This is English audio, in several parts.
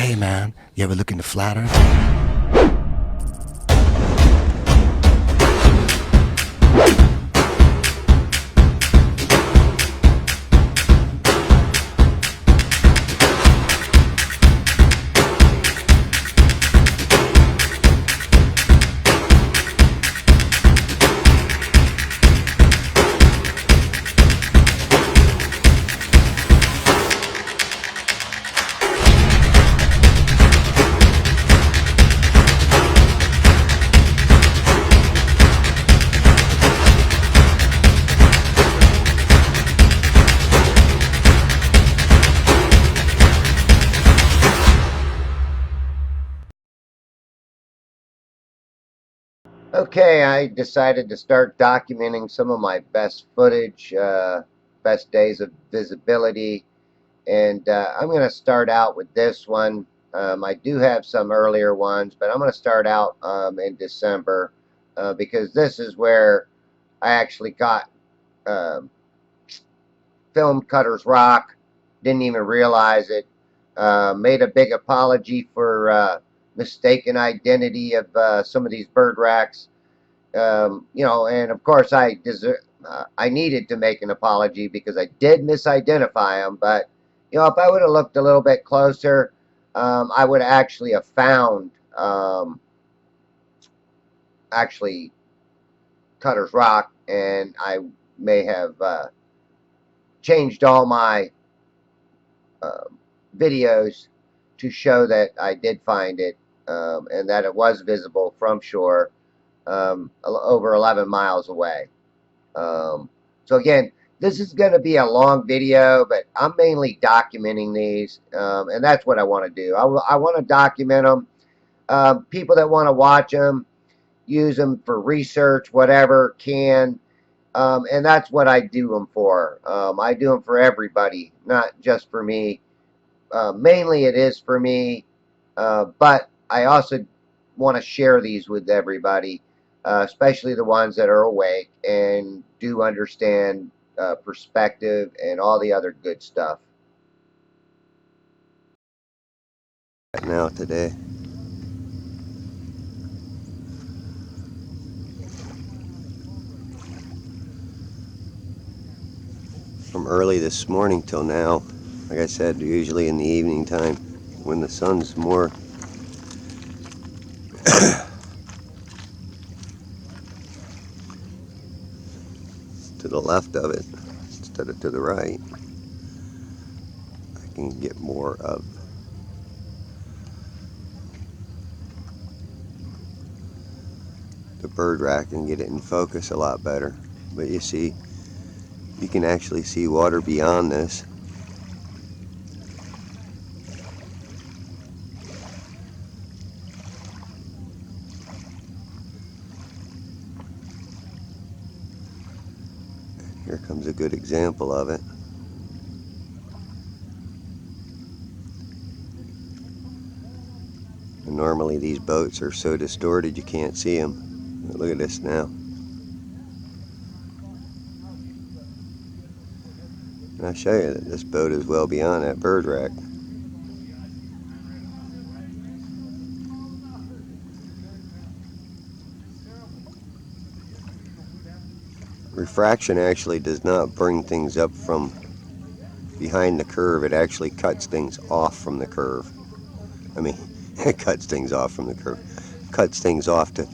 Hey man, you ever look into flat earth? Okay, I decided to start documenting some of my best footage, best days of visibility, and I'm going to start out with this one. I do have some earlier ones, but I'm going to start out in December because this is where I actually got um filmed Cutter's Rock. Didn't even realize it. Made a big apology for mistaken identity of some of these bird racks. And of course I needed to make an apology because I did misidentify them. But if I would have looked a little bit closer, I would actually have found actually Cutter's Rock, and I may have changed all my uh, videos to show that I did find it, and that it was visible from shore, over 11 miles away. So again, this is going to be a long video, but I'm mainly documenting these, and that's what I want to do. I want to document them. People that want to watch them, use them for research, whatever can, and that's what I do them for. I do them for everybody, not just for me. Mainly it is for me, but I also want to share these with everybody, especially the ones that are awake and do understand perspective and all the other good stuff. Now today, from early this morning till now, like I said, usually in the evening time when the sun's more to the left of it instead of to the right, I can get more of the bird rack and get it in focus a lot better. But you see, you can actually see water beyond this. Here comes a good example of it. And normally these boats are so distorted you can't see them. But look at this now. And I'll show you that this boat is well beyond that bird rack. Refraction actually does not bring things up from behind the curve. It actually cuts things off from the curve. I mean, it cuts things off from the curve. Cuts things off to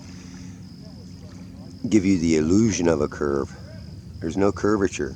give you the illusion of a curve. There's no curvature.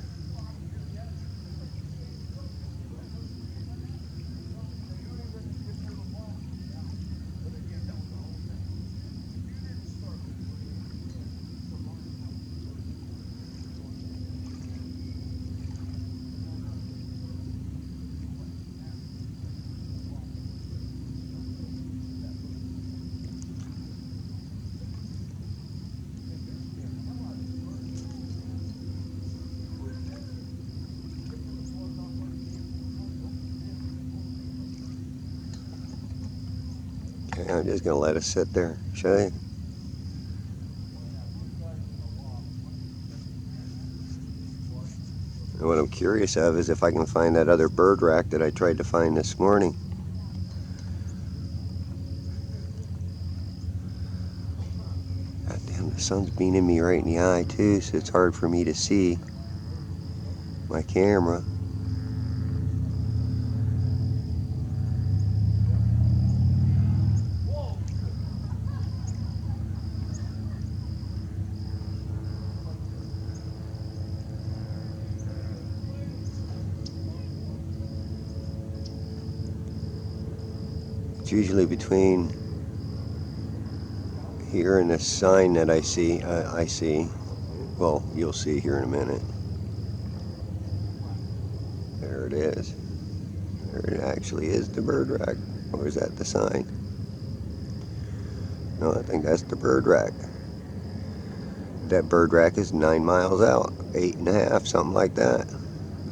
Okay, I'm just going to let it sit there, show you. And what I'm curious of is if I can find that other bird rack that I tried to find this morning. Damn, the sun's beaming me right in the eye too, so it's hard for me to see my camera. It's usually between here and this sign that I see. Well, you'll see here in a minute. There it is. There it actually is, the bird rack. Or is that the sign? No, I think that's the bird rack. That bird rack is 9 miles out, 8.5, something like that.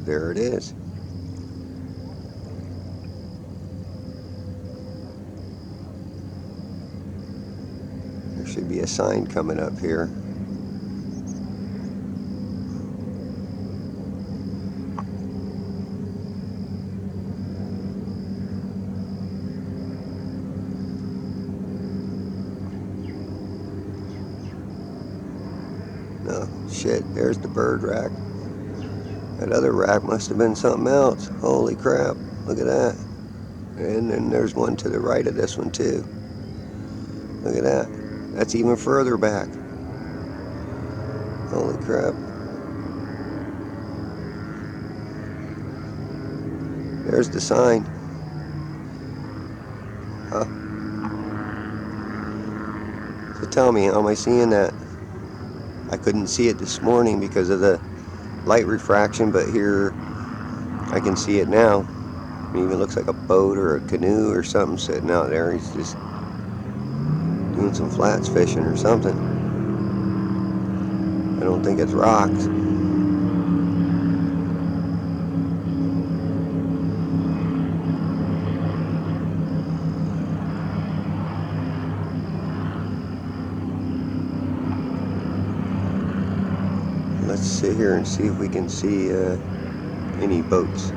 There it is. There should be a sign coming up here. No, shit, there's the bird rack. That other rack must have been something else. Holy crap, look at that. And then there's one to the right of this one too. Look at that. That's even further back. Holy crap. There's the sign. Huh? So tell me, how am I seeing that? I couldn't see it this morning because of the light refraction, but here I can see it now. It even looks like a boat or a canoe or something sitting out there. He's just doing some flats fishing or something. I don't think it's rocks. Let's sit here and see if we can see any boats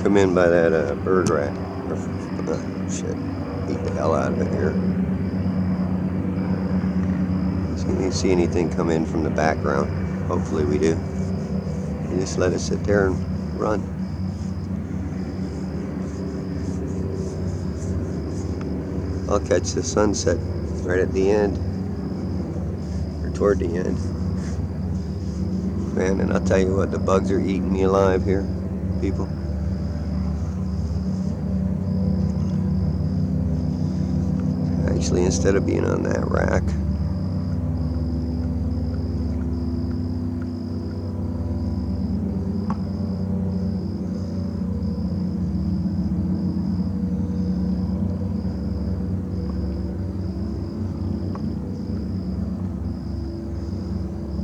come in by that bird rack. Shit, beat the hell out of it here. See if we can see anything come in from the background. Hopefully we do. You just let it sit there and run. I'll catch the sunset right at the end. Toward the end. Man, and I'll tell you what, the bugs are eating me alive here, people. Actually, instead of being on that rack,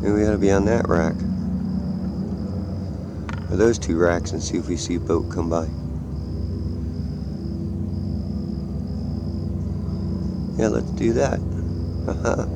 maybe we ought to be on that rack. Or those two racks, and see if we see a boat come by. Yeah, let's do that. Haha.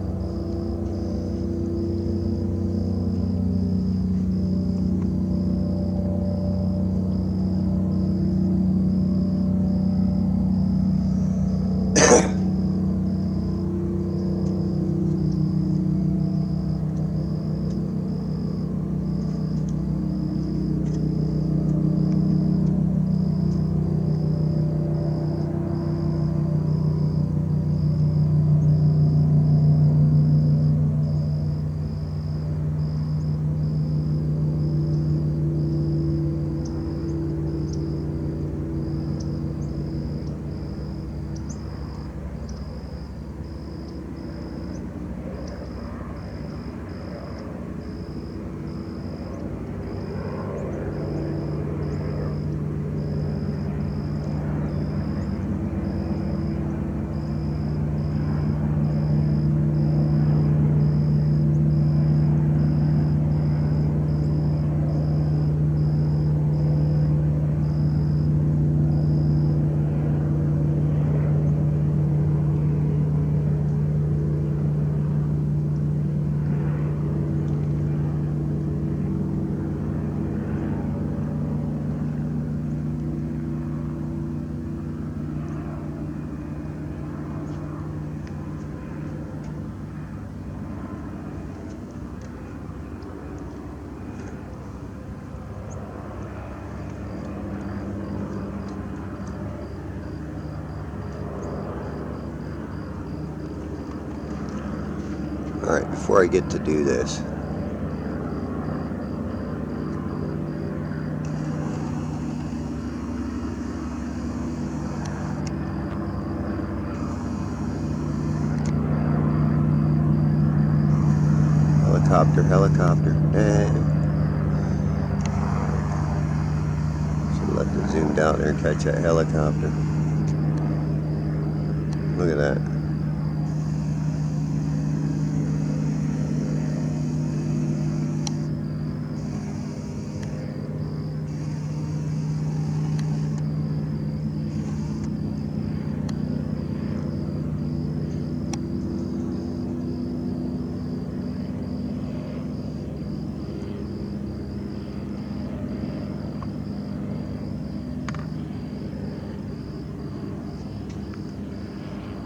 before I get to do this, helicopter. Should let it zoom down there and catch that helicopter. Look at that.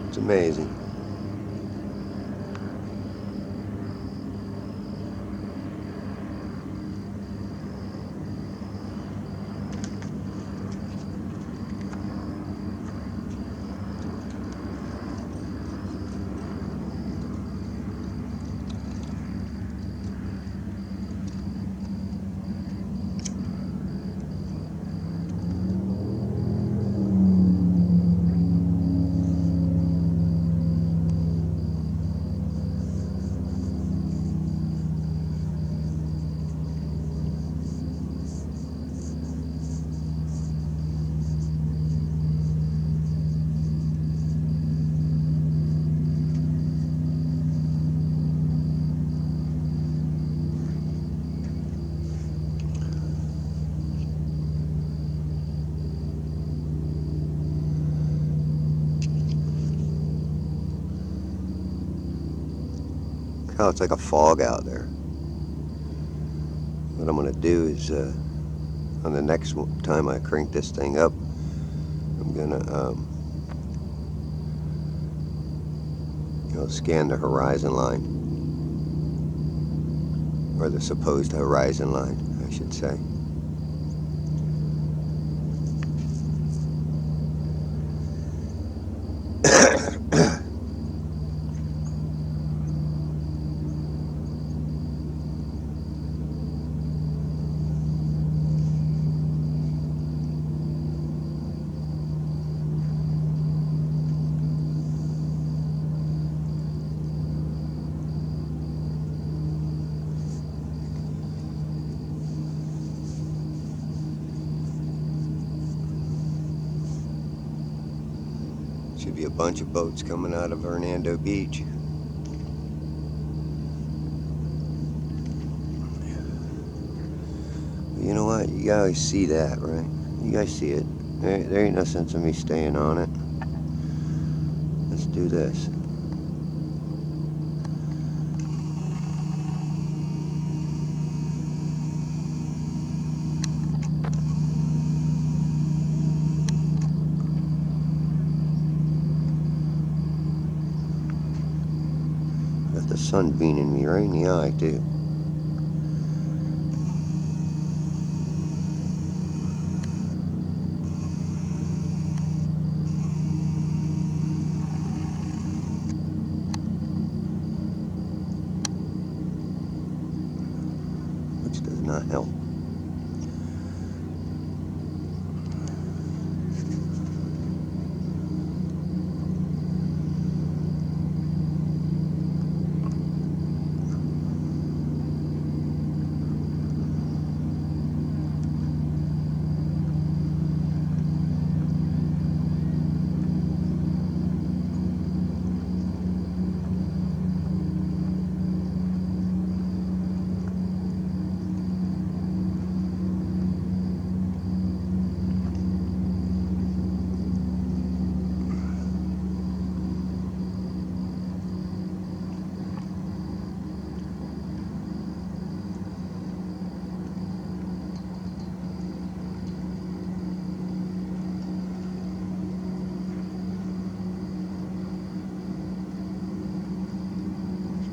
It's amazing. Oh, it's like a fog out there. What I'm going to do is, on the next time I crank this thing up, I'm going to, scan the horizon line, or the supposed horizon line, I should say. Should be a bunch of boats coming out of Hernando Beach. You know what? You guys see that, right? You guys see it. There ain't no sense in me staying on it. Let's do this. Got the sun beaming me right in the eye, too. Which does not help.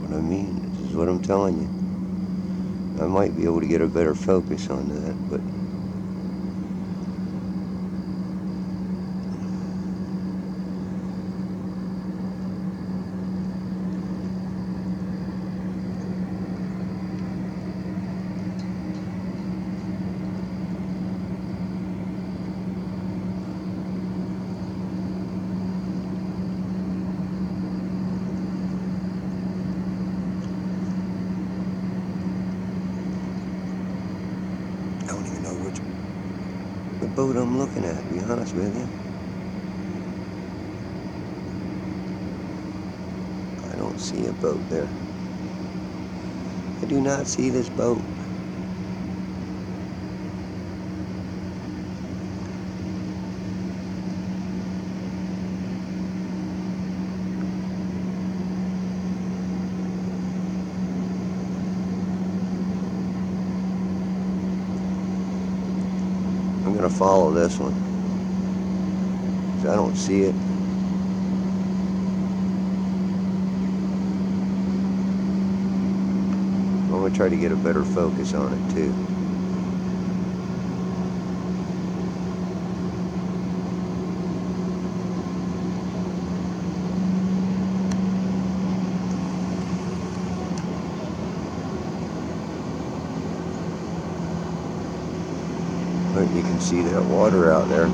I mean, this is what I'm telling you. I might be able to get a better focus on that, but boat I'm looking at, to be honest with you. I don't see a boat there. I do not see this boat. I'm gonna follow this one, 'cause I don't see it. I'm gonna try to get a better focus on it too. But you can see that water out there.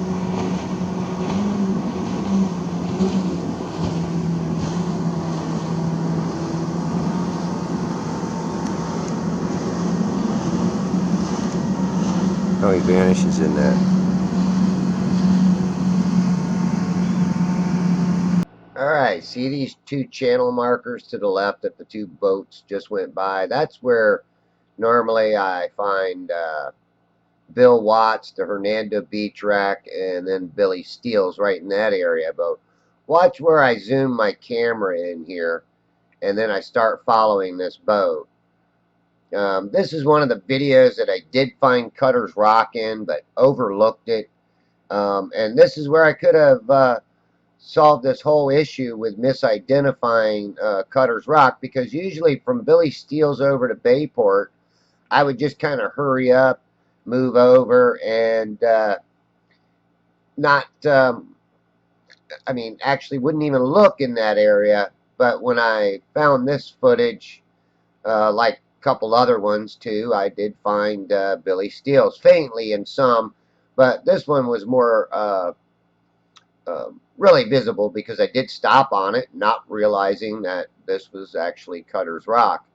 How he vanishes in that. Alright, see these two channel markers to the left that the two boats just went by? That's where normally I find Bill Watts, the Hernando Beach Rack, and then Billy Steele's right in that area. But watch where I zoom my camera in here, and then I start following this boat. This is one of the videos that I did find Cutter's Rock in, but overlooked it. And this is where I could have solved this whole issue with misidentifying Cutter's Rock, because usually from Billy Steele's over to Bayport, I would just kind of hurry up, move over, and not, I mean, actually wouldn't even look in that area. But when I found this footage, like a couple other ones too, I did find Billy Steele's faintly in some, but this one was more really visible because I did stop on it, not realizing that this was actually Cutter's Rock.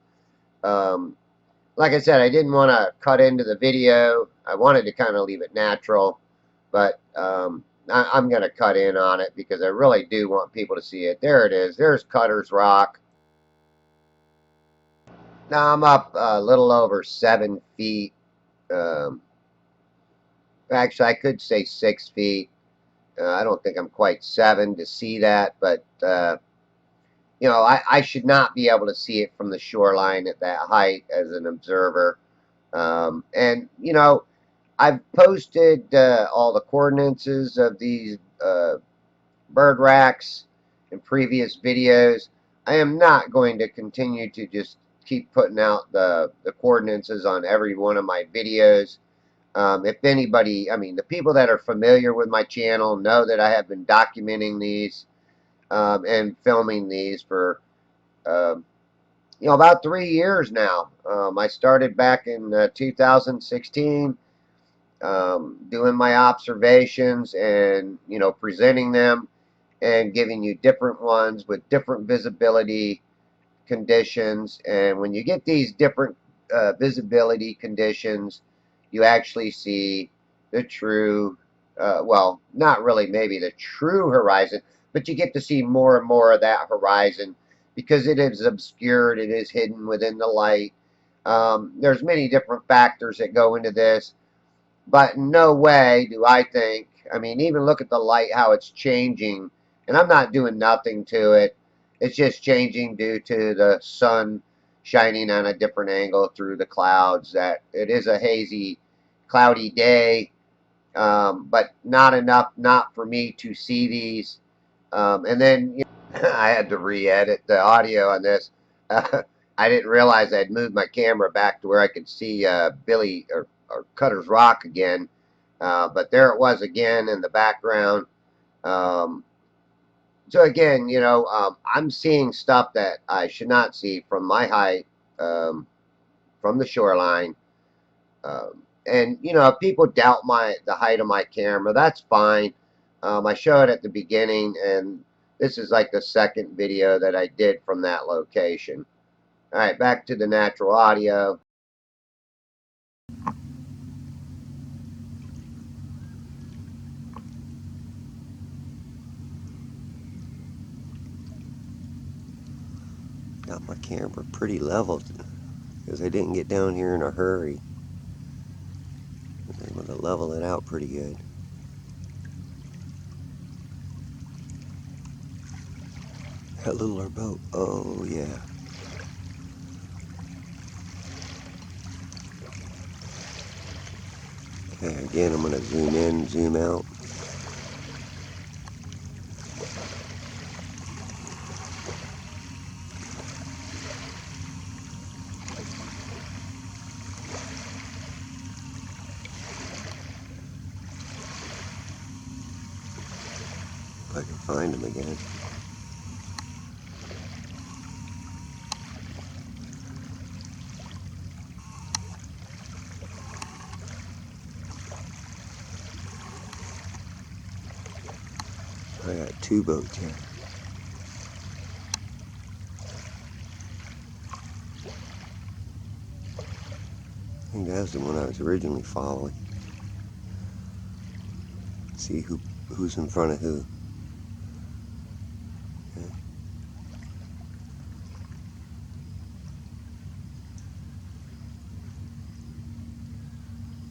Like I said, I didn't want to cut into the video. I wanted to kind of leave it natural, but I'm going to cut in on it because I really do want people to see it. There it is. There's Cutter's Rock. Now I'm up a little over 7 feet. Um, Actually, I could say 6 feet. I don't think I'm quite 7 to see that, but you know, I should not be able to see it from the shoreline at that height as an observer. And you know, I've posted all the coordinates of these bird racks in previous videos. I am not going to continue to just keep putting out the coordinates on every one of my videos. If anybody, I mean, the people that are familiar with my channel know that I have been documenting these and filming these for, you know, about 3 years now. I started back in 2016 doing my observations and, you know, presenting them and giving you different ones with different visibility conditions. And when you get these different visibility conditions, you actually see the true, well, not really maybe the true horizon, but you get to see more and more of that horizon because it is obscured, it is hidden within the light. There's many different factors that go into this, but in no way do I think, I mean, even look at the light, how it's changing, and I'm not doing nothing to it. It's just changing due to the sun shining on a different angle through the clouds. That it is a hazy, cloudy day, but not enough, not for me to see these. And then you know, I had to re-edit the audio on this. I didn't realize I'd moved my camera back to where I could see Billy or Cutter's Rock again. But there it was again in the background. Um, so again, you know, I'm seeing stuff that I should not see from my height, from the shoreline. And you know, if people doubt the height of my camera, that's fine. I show it at the beginning, and this is like the second video that I did from that location. All right, back to the natural audio. Got my camera pretty level because I didn't get down here in a hurry. I was able to level it out pretty good. That littler boat. Oh yeah. Okay, again I'm gonna zoom in, zoom out. If I can find him again. I got two boats here. I think that was the one I was originally following. See who's in front of who. Okay.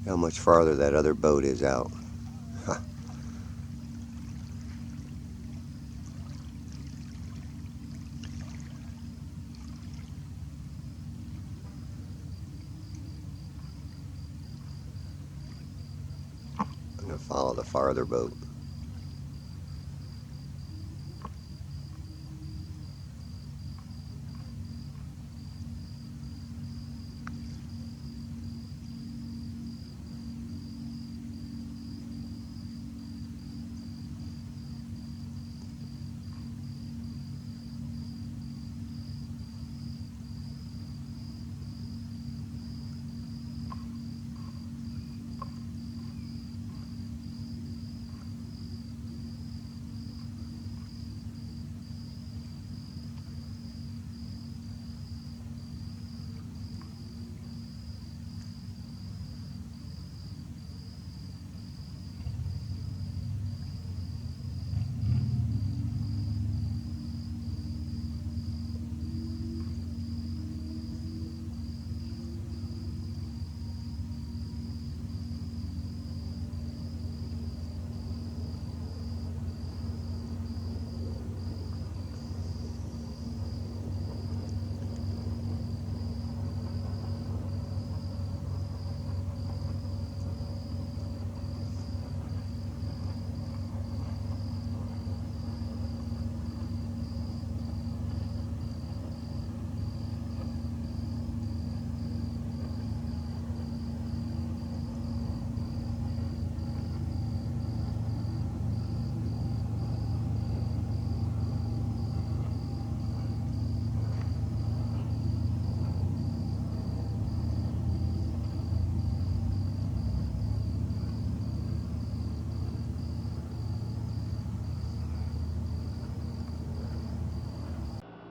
How much farther that other boat is out. Ha. I'm gonna follow the farther boat.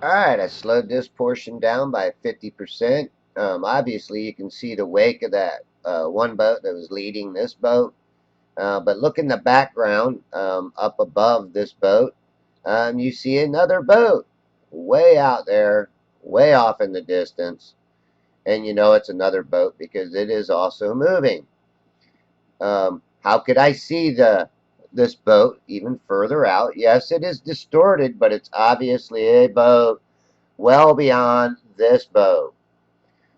Alright, I slowed this portion down by 50%. Obviously, you can see the wake of that one boat that was leading this boat. But look in the background, up above this boat, you see another boat way out there, way off in the distance. And you know it's another boat because it is also moving. How could I see this boat even further out? Yes, it is distorted, but it's obviously a boat well beyond this boat.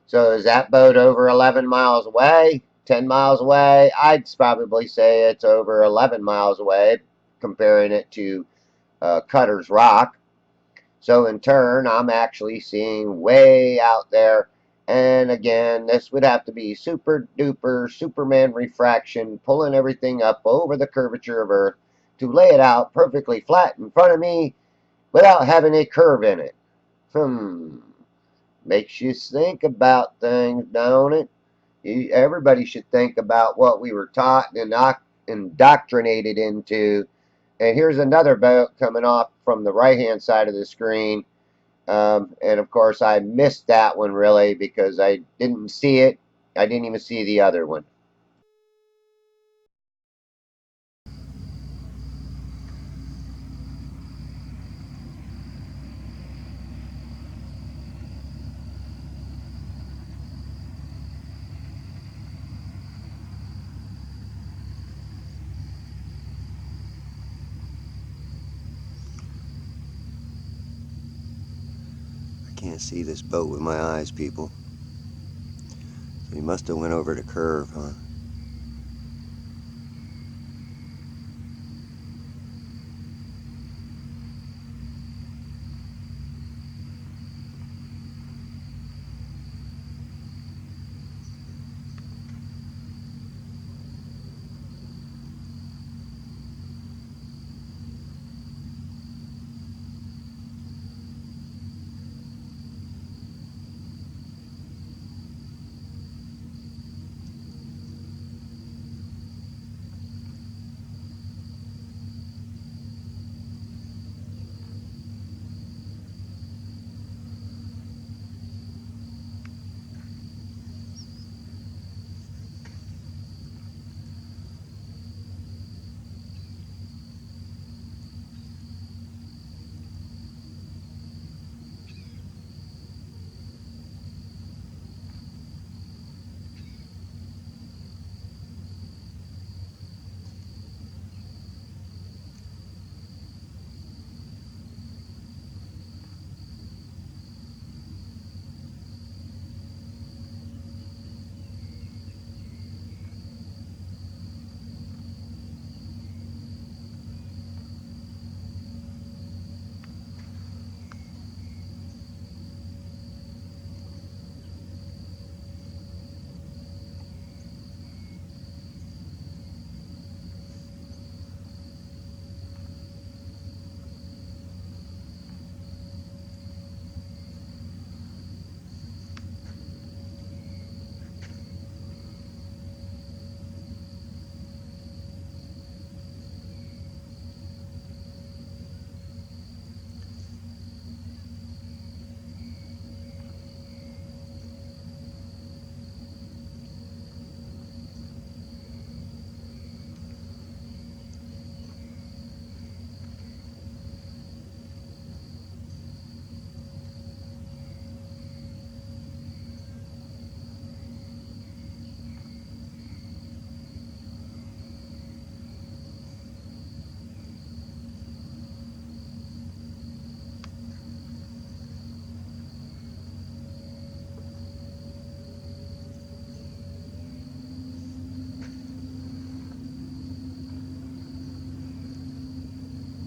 So is that boat over 11 miles away? 10 miles away? I'd probably say it's over 11 miles away, comparing it to Cutter's Rock. So in turn, I'm actually seeing way out there. And again, this would have to be super duper Superman refraction, pulling everything up over the curvature of Earth to lay it out perfectly flat in front of me without having a curve in it. Makes you think about things, don't it? Everybody should think about what we were taught and indoctrinated into. And here's another boat coming off from the right hand side of the screen. And of course, I missed that one really because I didn't see it. I didn't even see the other one. Can't see this boat with my eyes, people. So he must have went over the curve, huh?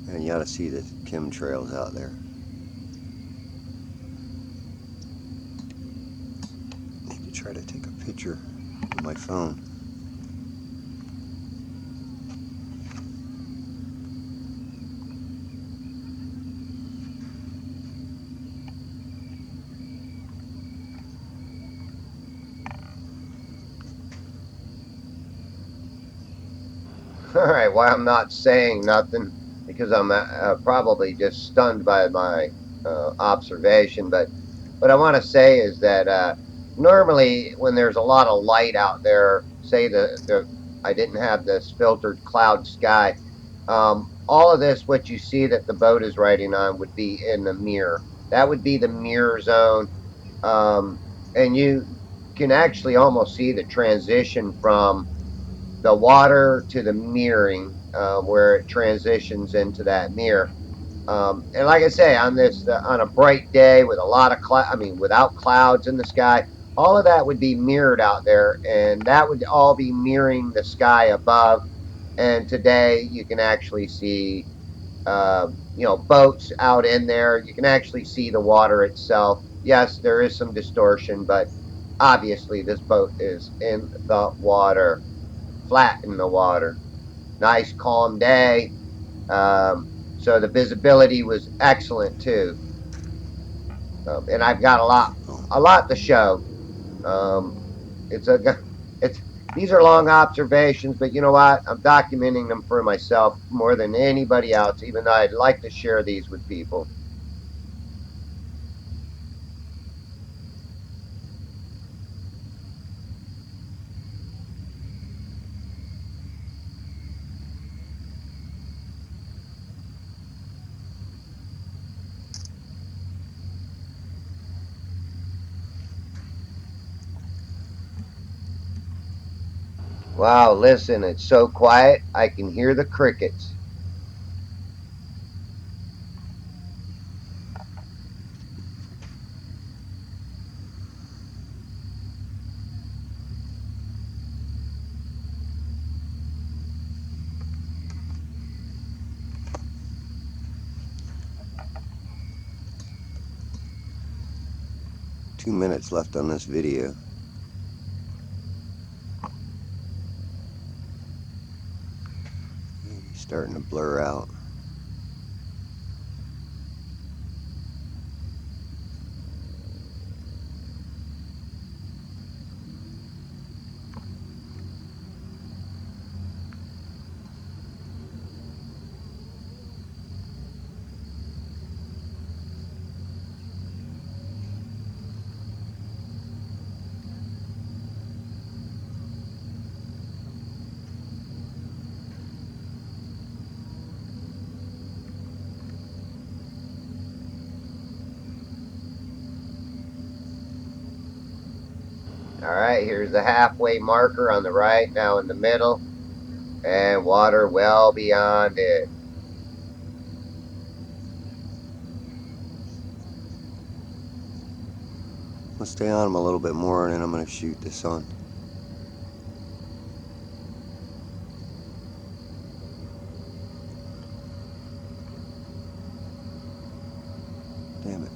And you ought to see the chemtrails out there. Need to try to take a picture with my phone. Alright, why I'm not saying nothing, because I'm probably just stunned by my observation, but what I want to say is that normally when there's a lot of light out there, say I didn't have this filtered cloud sky, all of this, what you see that the boat is riding on, would be in the mirror. That would be the mirror zone, and you can actually almost see the transition from the water to the mirroring, where it transitions into that mirror. And like I say, on this on a bright day with a lot of without clouds in the sky, all of that would be mirrored out there, and that would all be mirroring the sky above. And today you can actually see, boats out in there. You can actually see the water itself. Yes, there is some distortion, but obviously this boat is in the water, flat in the water. Nice calm day. So the visibility was excellent too. And I've got a lot to show. Um, it's a, it's these are long observations, but you know what? I'm documenting them for myself more than anybody else, even though I'd like to share these with people. Wow, listen, it's so quiet, I can hear the crickets. 2 minutes left on this video. Maybe starting to blur out. Alright, here's the halfway marker on the right, now in the middle, and water well beyond it. Let's stay on them a little bit more, and then I'm going to shoot this on. Damn it.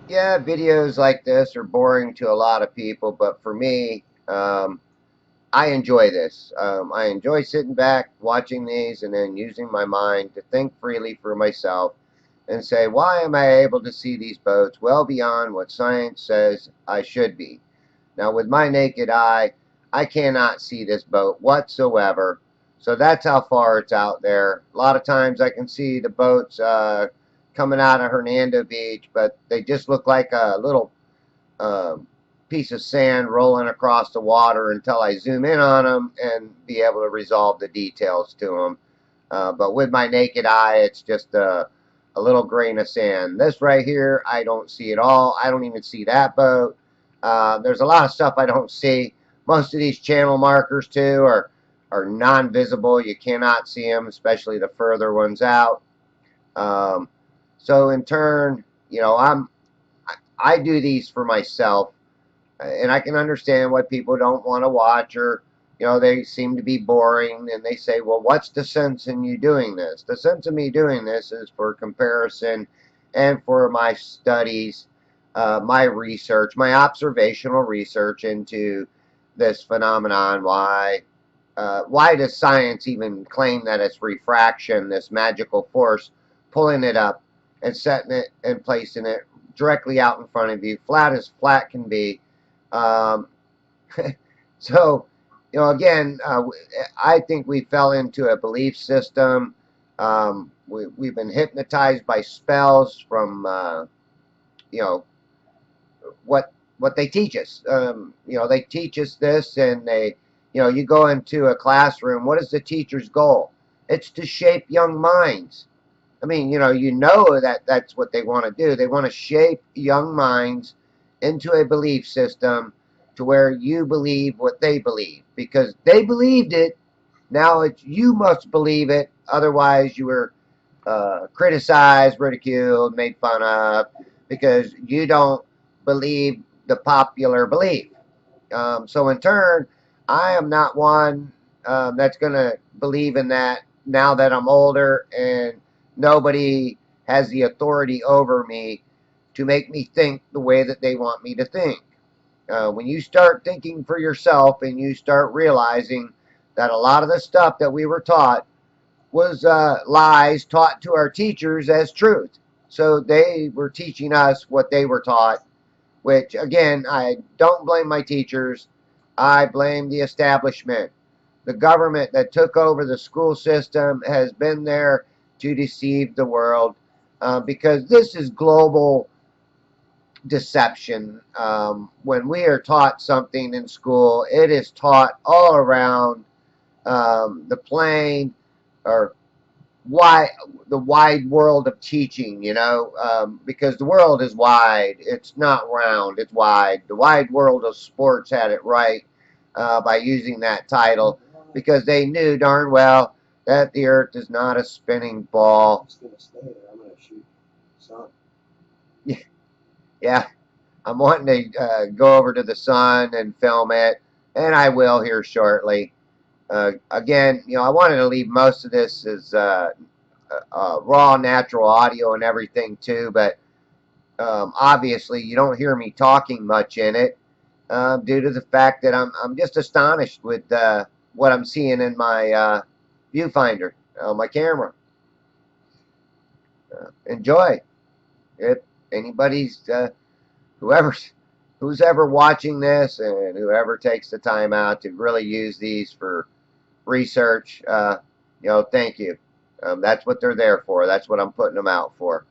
Yeah, videos like this are boring to a lot of people, but for me, I enjoy this. I enjoy sitting back, watching these, and then using my mind to think freely for myself and say, why am I able to see these boats well beyond what science says I should be? Now, with my naked eye, I cannot see this boat whatsoever. So that's how far it's out there. A lot of times I can see the boats coming out of Hernando Beach, but they just look like a little um, piece of sand rolling across the water until I zoom in on them and be able to resolve the details to them. But with my naked eye, it's just a little grain of sand. This right here, I don't see at all. I don't even see that boat. There's a lot of stuff I don't see. Most of these channel markers too are non-visible. You cannot see them, especially the further ones out. So in turn, you know, I do these for myself, and I can understand why people don't want to watch, or you know, they seem to be boring, and they say, well, what's the sense in you doing this? The sense of me doing this is for comparison and for my studies, my research, my observational research into this phenomenon. Why does science even claim that it's refraction, this magical force pulling it up and setting it and placing it directly out in front of you, flat as flat can be? um, so, you know, again, I think we fell into a belief system. We've been hypnotized by spells from, you know, what they teach us. You know, they teach us this, and they, you know, you go into a classroom. What is the teacher's goal? It's to shape young minds. I mean, you know that that's what they want to do. They want to shape young minds into a belief system to where you believe what they believe because they believed it. Now it's you must believe it. Otherwise, you were criticized, ridiculed, made fun of because you don't believe the popular belief. So in turn, I am not one that's going to believe in that now that I'm older and nobody has the authority over me to make me think the way that they want me to think. When you start thinking for yourself and you start realizing that a lot of the stuff that we were taught was lies taught to our teachers as truth. So they were teaching us what they were taught, which again, I don't blame my teachers. I blame the establishment. The government that took over the school system has been there to deceive the world because this is global deception. When we are taught something in school, it is taught all around the plane or why the wide world of teaching, because the world is wide. It's not round, it's wide. The wide world of sports had it right by using that title because they knew darn well that the earth is not a spinning ball. It's gonna stay there. I'm gonna shoot some. Yeah, I'm wanting to go over to the sun and film it, and I will here shortly. Again, I wanted to leave most of this as raw natural audio and everything too, but obviously you don't hear me talking much in it due to the fact that I'm just astonished with what I'm seeing in my viewfinder on my camera. Enjoy. If anybody's who's ever watching this and whoever takes the time out to really use these for research, thank you. That's what they're there for. That's what I'm putting them out for.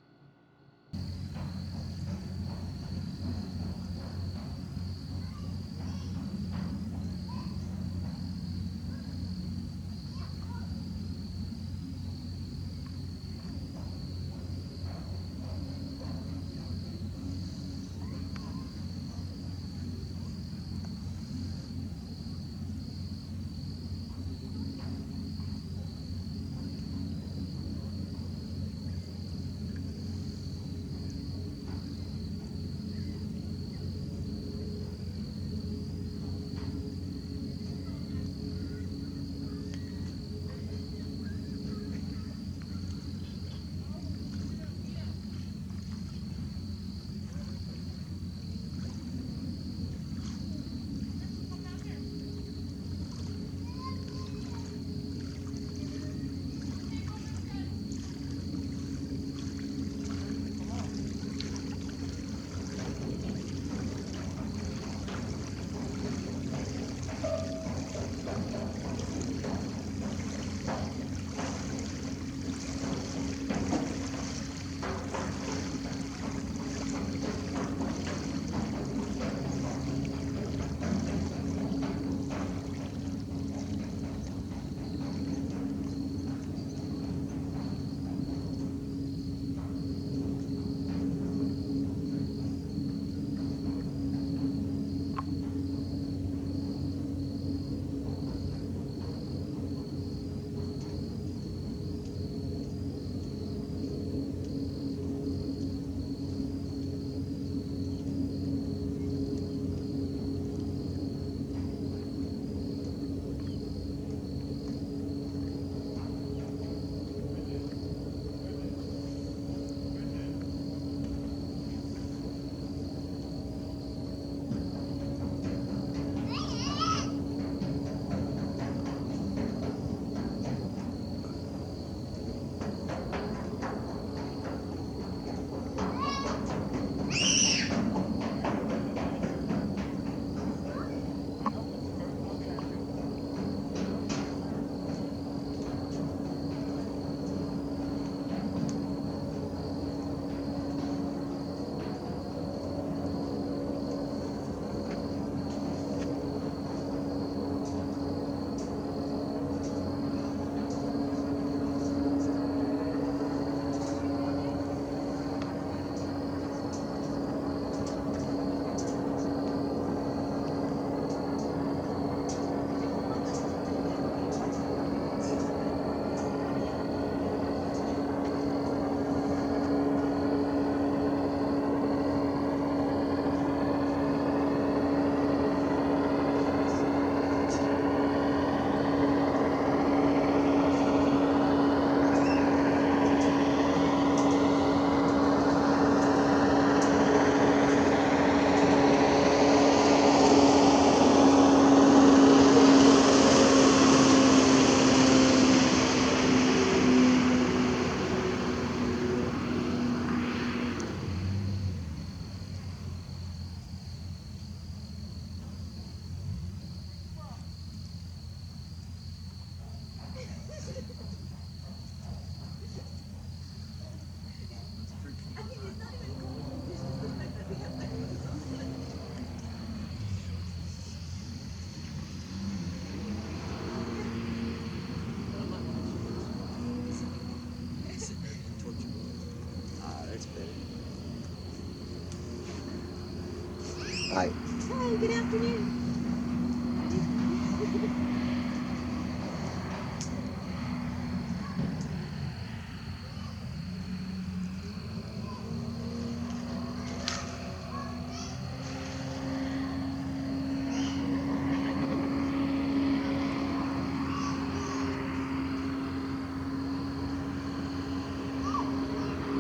Good afternoon.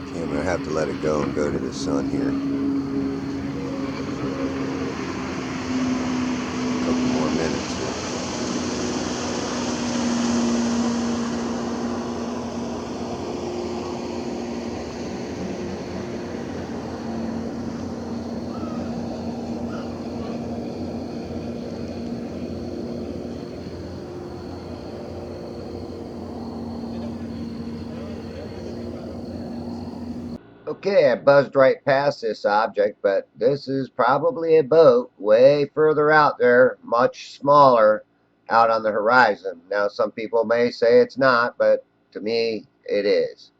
Okay, I'm gonna have to let it go and go to the sun here. A couple more minutes here. Okay, I buzzed right past this object, but this is probably a boat way further out there, much smaller, out on the horizon. Now, some people may say it's not, but to me, it is.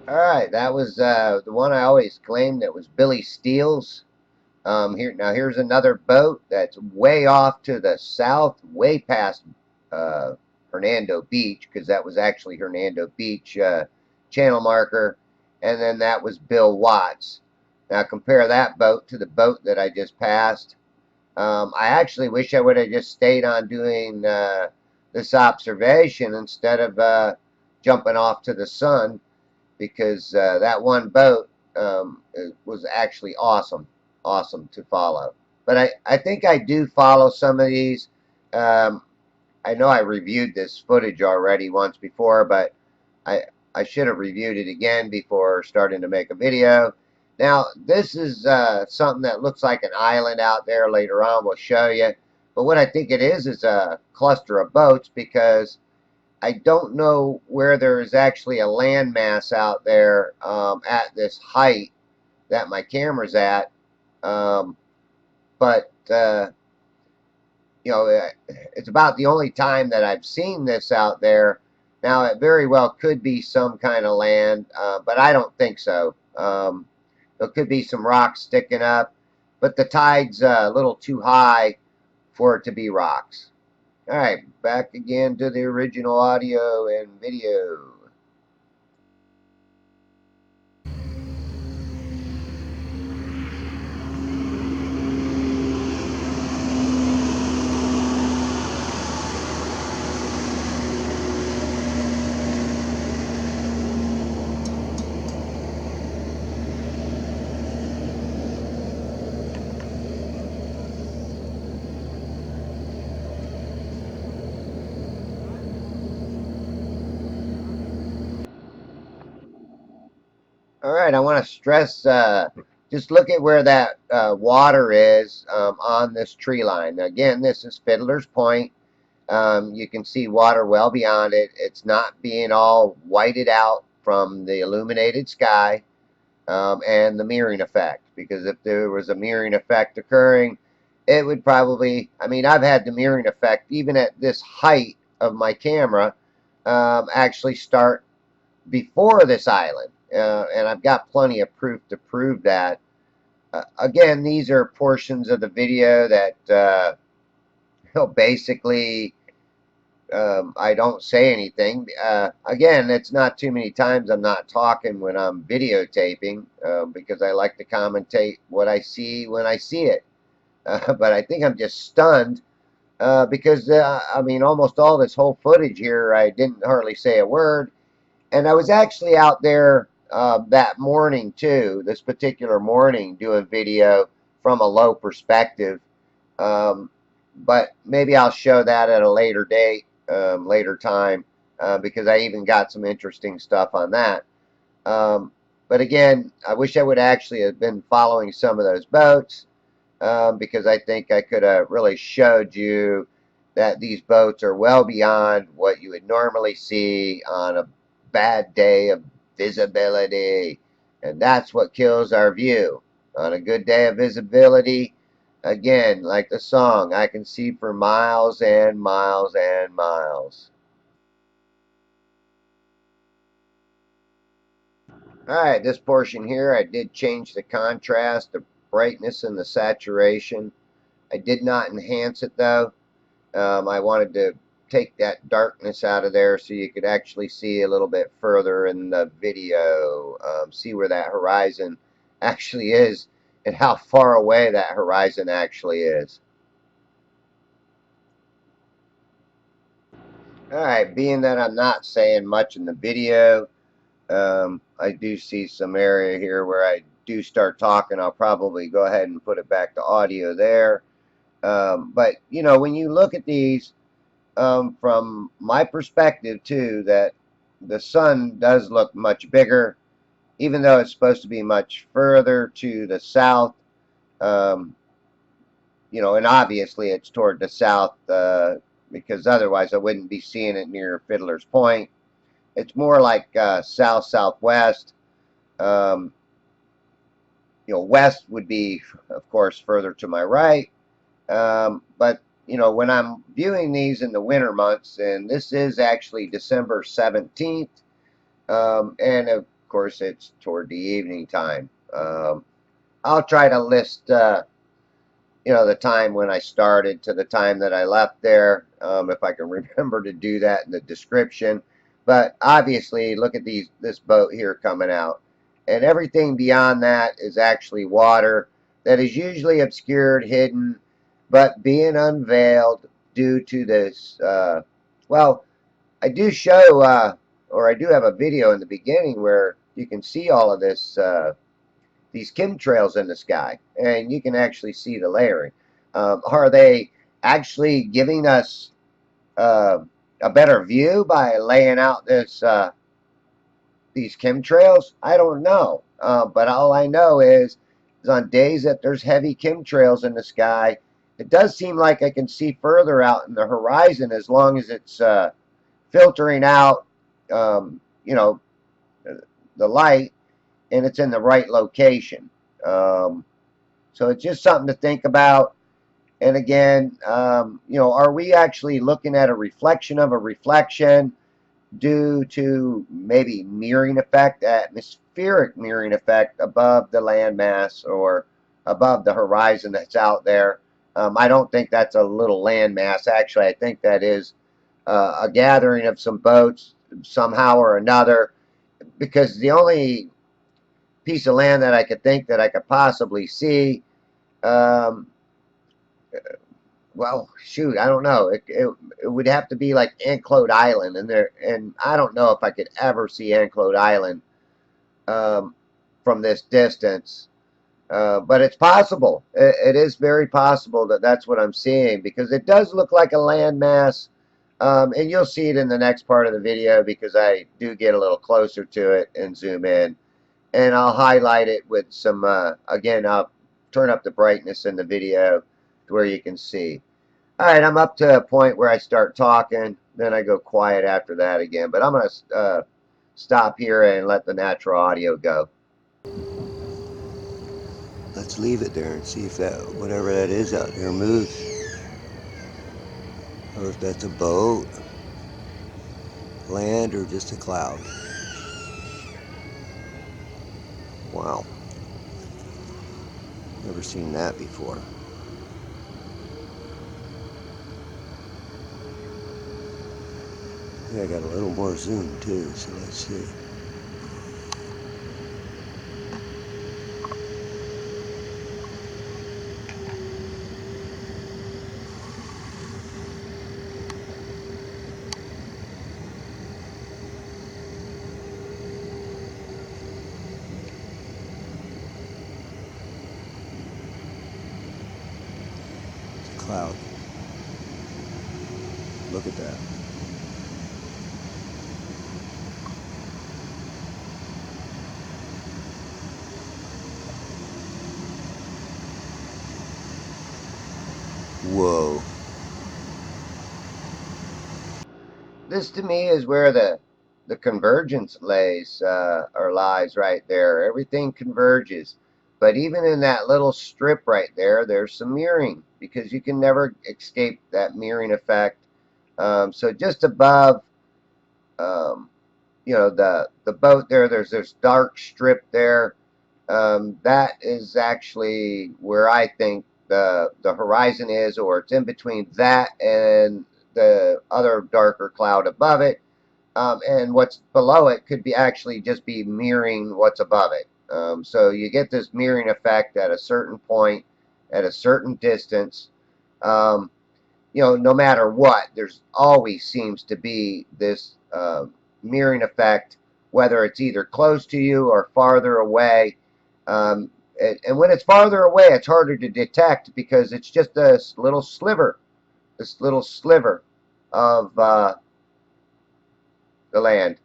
All right, that was the one I always claimed that was Billy Steele's. Here's another boat that's way off to the south, way past uh, Hernando Beach, because that was actually Hernando Beach channel marker, and then that was Bill Watts. Now compare that boat to the boat that I just passed. I actually wish I would have just stayed on doing this observation instead of jumping off to the sun, because that one boat was actually awesome to follow. But I think I do follow some of these. Um, I know I reviewed this footage already once before, but I, I should have reviewed it again before starting to make a video. Now, this is something that looks like an island out there. Later on, we'll show you. But what I think it is a cluster of boats, because I don't know where there is actually a landmass out there at this height that my camera's at. Um, but it's about the only time that I've seen this out there. Now, it very well could be some kind of land, but I don't think so. There could be some rocks sticking up, but the tide's a little too high for it to be rocks. All right, back again to the original audio and video. All right, I want to stress, just look at where that water is on this tree line. Now, again, this is Fiddler's Point. You can see water well beyond it. It's not being all whited out from the illuminated sky and the mirroring effect. Because if there was a mirroring effect occurring, it would probably, I mean, I've had the mirroring effect even at this height of my camera actually start before this island. And I've got plenty of proof to prove that. Again, these are portions of the video that basically I don't say anything. Again, it's not too many times I'm not talking when I'm videotaping because I like to commentate what I see when I see it. But I think I'm just stunned because, I mean, almost all this whole footage here, I didn't hardly say a word. And I was actually out there that morning, too, this particular morning, doing video from a low perspective. Um, but maybe I'll show that at a later date, later time, because I even got some interesting stuff on that. But again, I wish I would actually have been following some of those boats because I think I could have really showed you that these boats are well beyond what you would normally see on a bad day of visibility. And that's what kills our view. On a good day of visibility, again, like the song, I can see for miles and miles and miles. Alright, this portion here, I did change the contrast, the brightness, and the saturation. I did not enhance it though. I wanted to take that darkness out of there so you could actually see a little bit further in the video, see where that horizon actually is and how far away that horizon actually is. Alright, being that I'm not saying much in the video, I do see some area here where I do start talking. I'll probably go ahead and put it back to audio there. But, you know, when you look at these, from my perspective too, that the sun does look much bigger, even though it's supposed to be much further to the south. Um, you know, and obviously it's toward the south because otherwise I wouldn't be seeing it near Fiddler's Point. It's more like south southwest. Um, you know, west would be, of course, further to my right. But you know, when I'm viewing these in the winter months, and this is actually December 17th, and of course it's toward the evening time. I'll try to list, you know, the time when I started to the time that I left there, if I can remember to do that in the description. But obviously, look at this boat here coming out, and everything beyond that is actually water that is usually obscured, hidden, but being unveiled due to this. Well, I do show, or I do have a video in the beginning where you can see all of this, these chemtrails in the sky, and you can actually see the layering. Are they actually giving us a better view by laying out these chemtrails? I don't know, but all I know is on days that there's heavy chemtrails in the sky, it does seem like I can see further out in the horizon as long as it's filtering out, you know, the light, and it's in the right location. So it's just something to think about. And again, you know, are we actually looking at a reflection of a reflection due to maybe mirroring effect, atmospheric mirroring effect above the landmass or above the horizon that's out there? I don't think that's a little landmass. Actually, I think that is a gathering of some boats somehow or another, because the only piece of land that I could think that I could possibly see, um, well, shoot, I don't know. It would have to be like Anclote Island, and I don't know if I could ever see Anclote Island um, from this distance. But it's possible. It is very possible that that's what I'm seeing, because it does look like a landmass, and you'll see it in the next part of the video because I do get a little closer to it and zoom in. and I'll highlight it with some, again, I'll turn up the brightness in the video to where you can see. All right, I'm up to a point where I start talking, then I go quiet after that again. But I'm going to stop here and let the natural audio go. Let's leave it there and see if that, whatever that is out there, moves. Or if that's a boat, land, or just a cloud. Wow. Never seen that before. Yeah, I got a little more zoom too, so let's see. It's a cloud. Look at that. Whoa. This to me is where the convergence lays or lies right there. Everything converges. But even in that little strip right there, there's some mirroring because you can never escape that mirroring effect. So just above, um, the boat there, there's this dark strip there. That is actually where I think the horizon is, or it's in between that and the other darker cloud above it. And what's below it could be actually just be mirroring what's above it. So you get this mirroring effect at a certain point, at a certain distance. Um, no matter what, there's always seems to be this mirroring effect, whether it's either close to you or farther away. And when it's farther away, it's harder to detect because it's just this little sliver of the land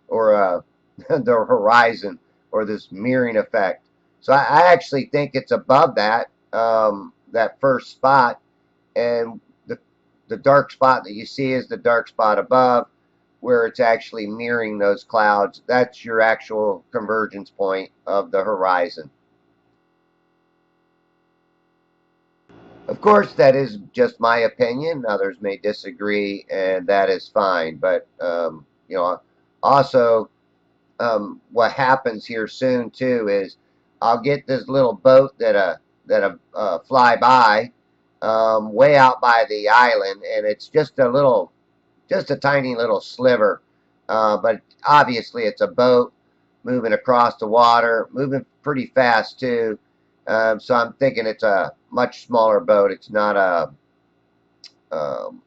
or the horizon or this mirroring effect. So I actually think it's above that that first spot, and the dark spot that you see is the dark spot above, where it's actually mirroring those clouds. That's your actual convergence point of the horizon. Of course, that is just my opinion. Others may disagree, and that is fine. But also what happens here soon too is I'll get this little boat that fly by way out by the island, and it's just a tiny little sliver, but obviously it's a boat moving across the water, moving pretty fast too. So I'm thinking it's a much smaller boat. It's not um,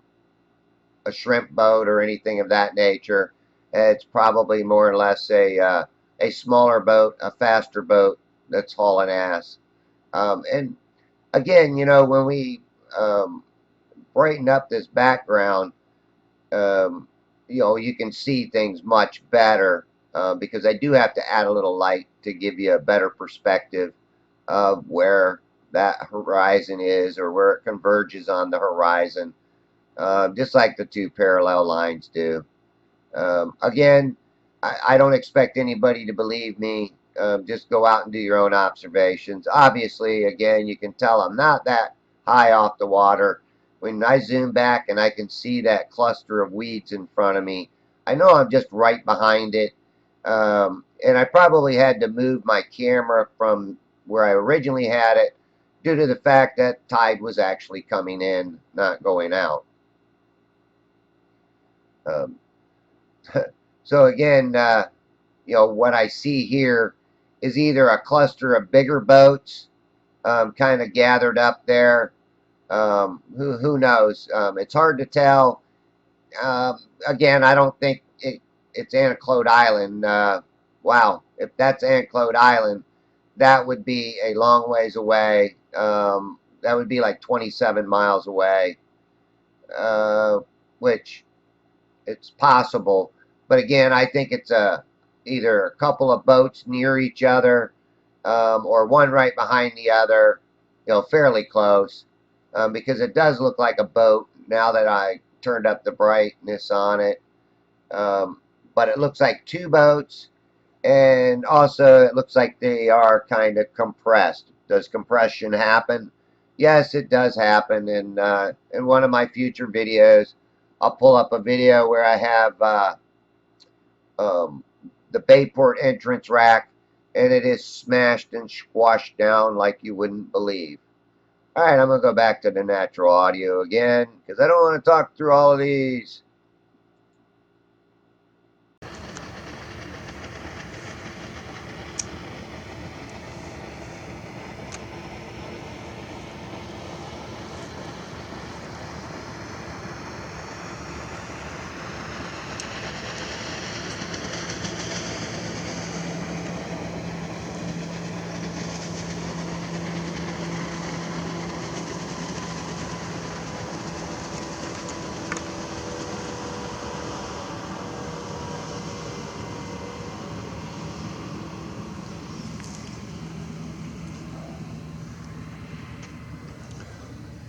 a shrimp boat or anything of that nature. It's probably more or less a smaller boat, a faster boat that's hauling ass. And again, when we um, brighten up this background, um, you can see things much better because I do have to add a little light to give you a better perspective of where that horizon is or where it converges on the horizon, just like the two parallel lines do. Again, I don't expect anybody to believe me. Just go out and do your own observations. Obviously, again, you can tell I'm not that high off the water. When I zoom back and I can see that cluster of weeds in front of me, I know I'm just right behind it. And I probably had to move my camera from where I originally had it due to the fact that tide was actually coming in, not going out. Um, so again, what I see here is either a cluster of bigger boats kind of gathered up there. Who knows? It's hard to tell. Again, I don't think it's Anaclote Island. Wow, if that's Anaclote Island, that would be a long ways away. That would be like 27 miles away, which it's possible. But again, I think it's either a couple of boats near each other, or one right behind the other, fairly close, because it does look like a boat now that I turned up the brightness on it. But it looks like two boats, and also it looks like they are kind of compressed. Does compression happen? Yes, it does happen. And in one of my future videos, I'll pull up a video where I have um, the Bayport entrance rack, and it is smashed and squashed down like you wouldn't believe. Alright, I'm going to go back to the natural audio again, because I don't want to talk through all of these.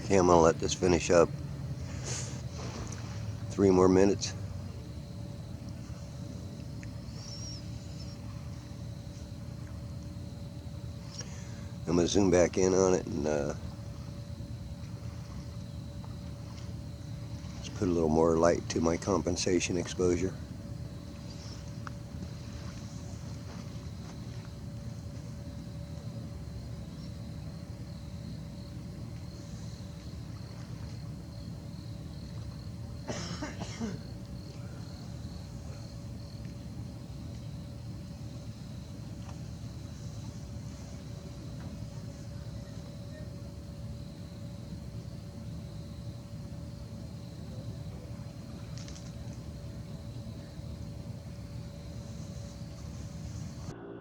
Okay, I'm gonna let this finish up. 3 more minutes. I'm gonna zoom back in on it and just put a little more light to my compensation exposure.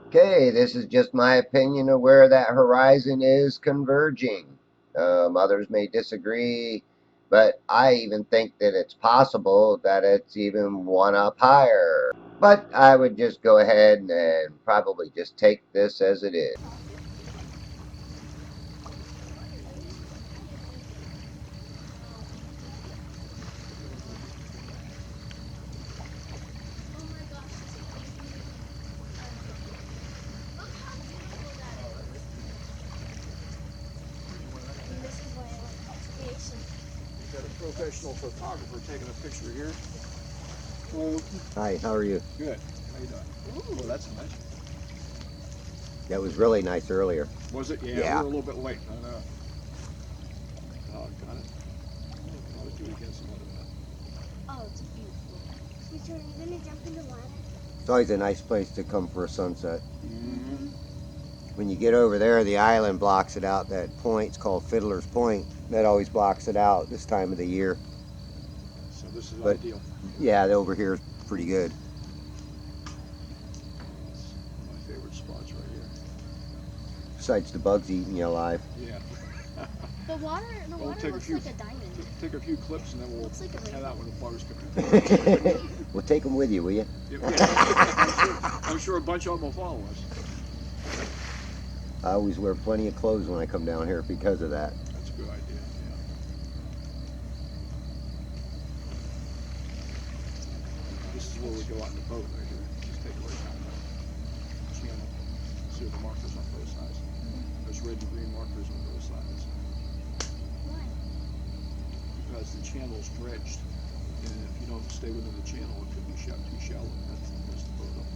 Okay, this is just my opinion of where that horizon is converging. Others may disagree, but I even think that it's possible that it's even one up higher. But I would just go ahead and probably just take this as it is. Got a professional photographer taking a picture here. Hi, how are you? Good. How you doing? Oh, that's nice. That was really nice earlier. Was it? Yeah, Yeah. we were a little bit late. I know. Oh, got it. I'll do it again some other time. Oh, it's beautiful. Teacher, are you gonna jump in the water? It's always a nice place to come for a sunset. Mm-hmm. When you get over there, the island blocks it out. That point's called Fiddler's Point. That always blocks it out this time of the year. So this is But- ideal. Yeah, over here is pretty good. It's one of my favorite spots right here. Besides the bugs eating you alive. Yeah. The water We'll take a looks few- like a diamond. Take a few clips and then we'll Looks like a head rainbow. out when the bugs come in. We'll take them with you, will you? I'm sure a bunch of them will follow us. I always wear plenty of clothes when I come down here because of that. That's a good idea. Yeah. This is where we go out in the boat right here. Just take it right down the channel. See the markers on both sides. There's red and green markers on both sides. Why? Because the channel's dredged. And if you don't stay within the channel, it could be too shallow. That's the boat up.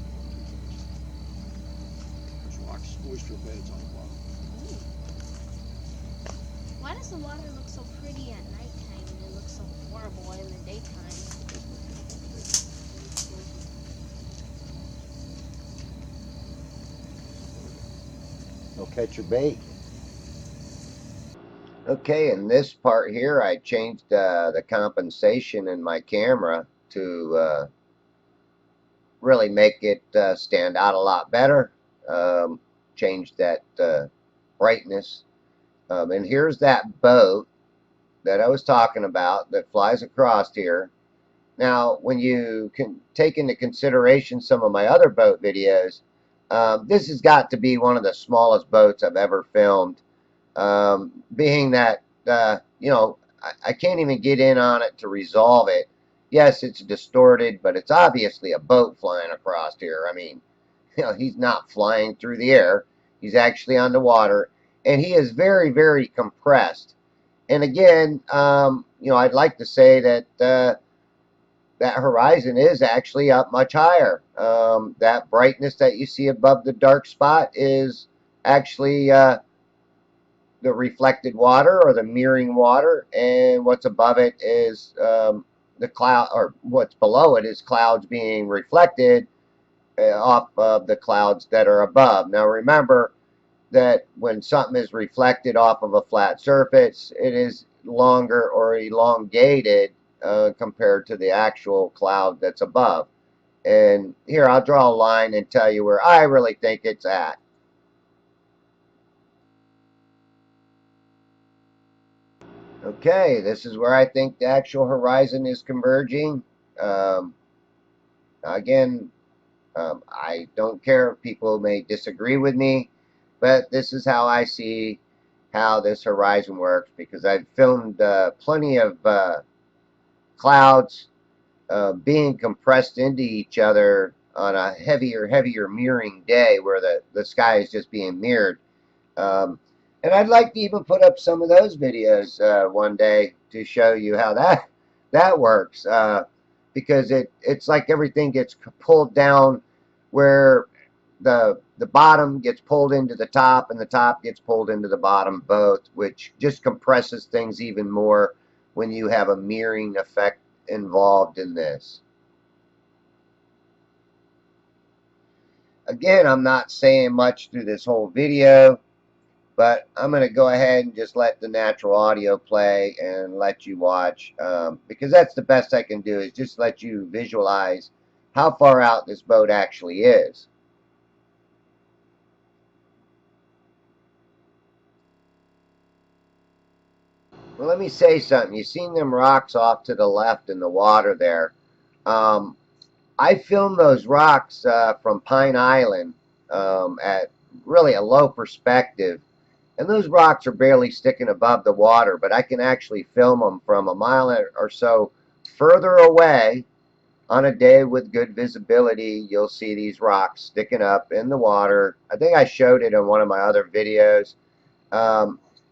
There's rocks, oyster beds on the bottom. Why does the water look so pretty at nighttime and it looks so horrible in the daytime? They'll catch your bait. Okay, in this part here, I changed the compensation in my camera to really make it stand out a lot better. Changed that brightness. And here's that boat that I was talking about that flies across here. Now, when you can take into consideration some of my other boat videos, this has got to be one of the smallest boats I've ever filmed. Being that, I can't even get in on it to resolve it. Yes, it's distorted, but it's obviously a boat flying across here. I mean, he's not flying through the air. He's actually on the water, and he is very, very compressed. And again, I'd like to say that that horizon is actually up much higher. That brightness that you see above the dark spot is actually the reflected water or the mirroring water, and what's above it is the cloud, or what's below it is clouds being reflected off of the clouds that are above. Now remember that when something is reflected off of a flat surface, it is longer or elongated compared to the actual cloud that's above. And here, I'll draw a line and tell you where I really think it's at. Okay, this is where I think the actual horizon is converging. Again, I don't care if people may disagree with me, but this is how I see how this horizon works, because I've filmed plenty of clouds being compressed into each other on a heavier mirroring day where the sky is just being mirrored. And I'd like to even put up some of those videos one day to show you how that works, because it's like everything gets pulled down, where the bottom gets pulled into the top and the top gets pulled into the bottom, both, which just compresses things even more when you have a mirroring effect involved in this. Again, I'm not saying much through this whole video, but I'm going to go ahead and just let the natural audio play and let you watch, because that's the best I can do, is just let you visualize how far out this boat actually is. Well, let me say something. You seen them rocks off to the left in the water there. I filmed those rocks from Pine Island at really a low perspective. And those rocks are barely sticking above the water, but I can actually film them from a mile or so further away. On a day with good visibility, you'll see these rocks sticking up in the water. I think I showed it in one of my other videos.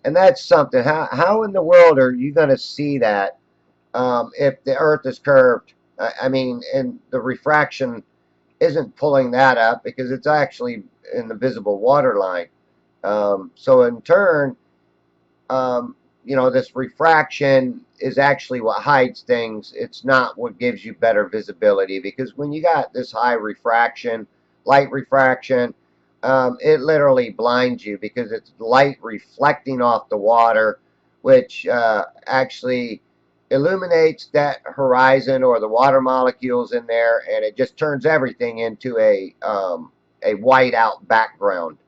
And that's something. How in the world are you going to see that if the Earth is curved? I mean, and the refraction isn't pulling that up because it's actually in the visible water line. So in turn, this refraction is actually what hides things. It's not what gives you better visibility, because when you got this high refraction, light refraction, it literally blinds you because it's light reflecting off the water, which actually illuminates that horizon or the water molecules in there, and it just turns everything into a white out background.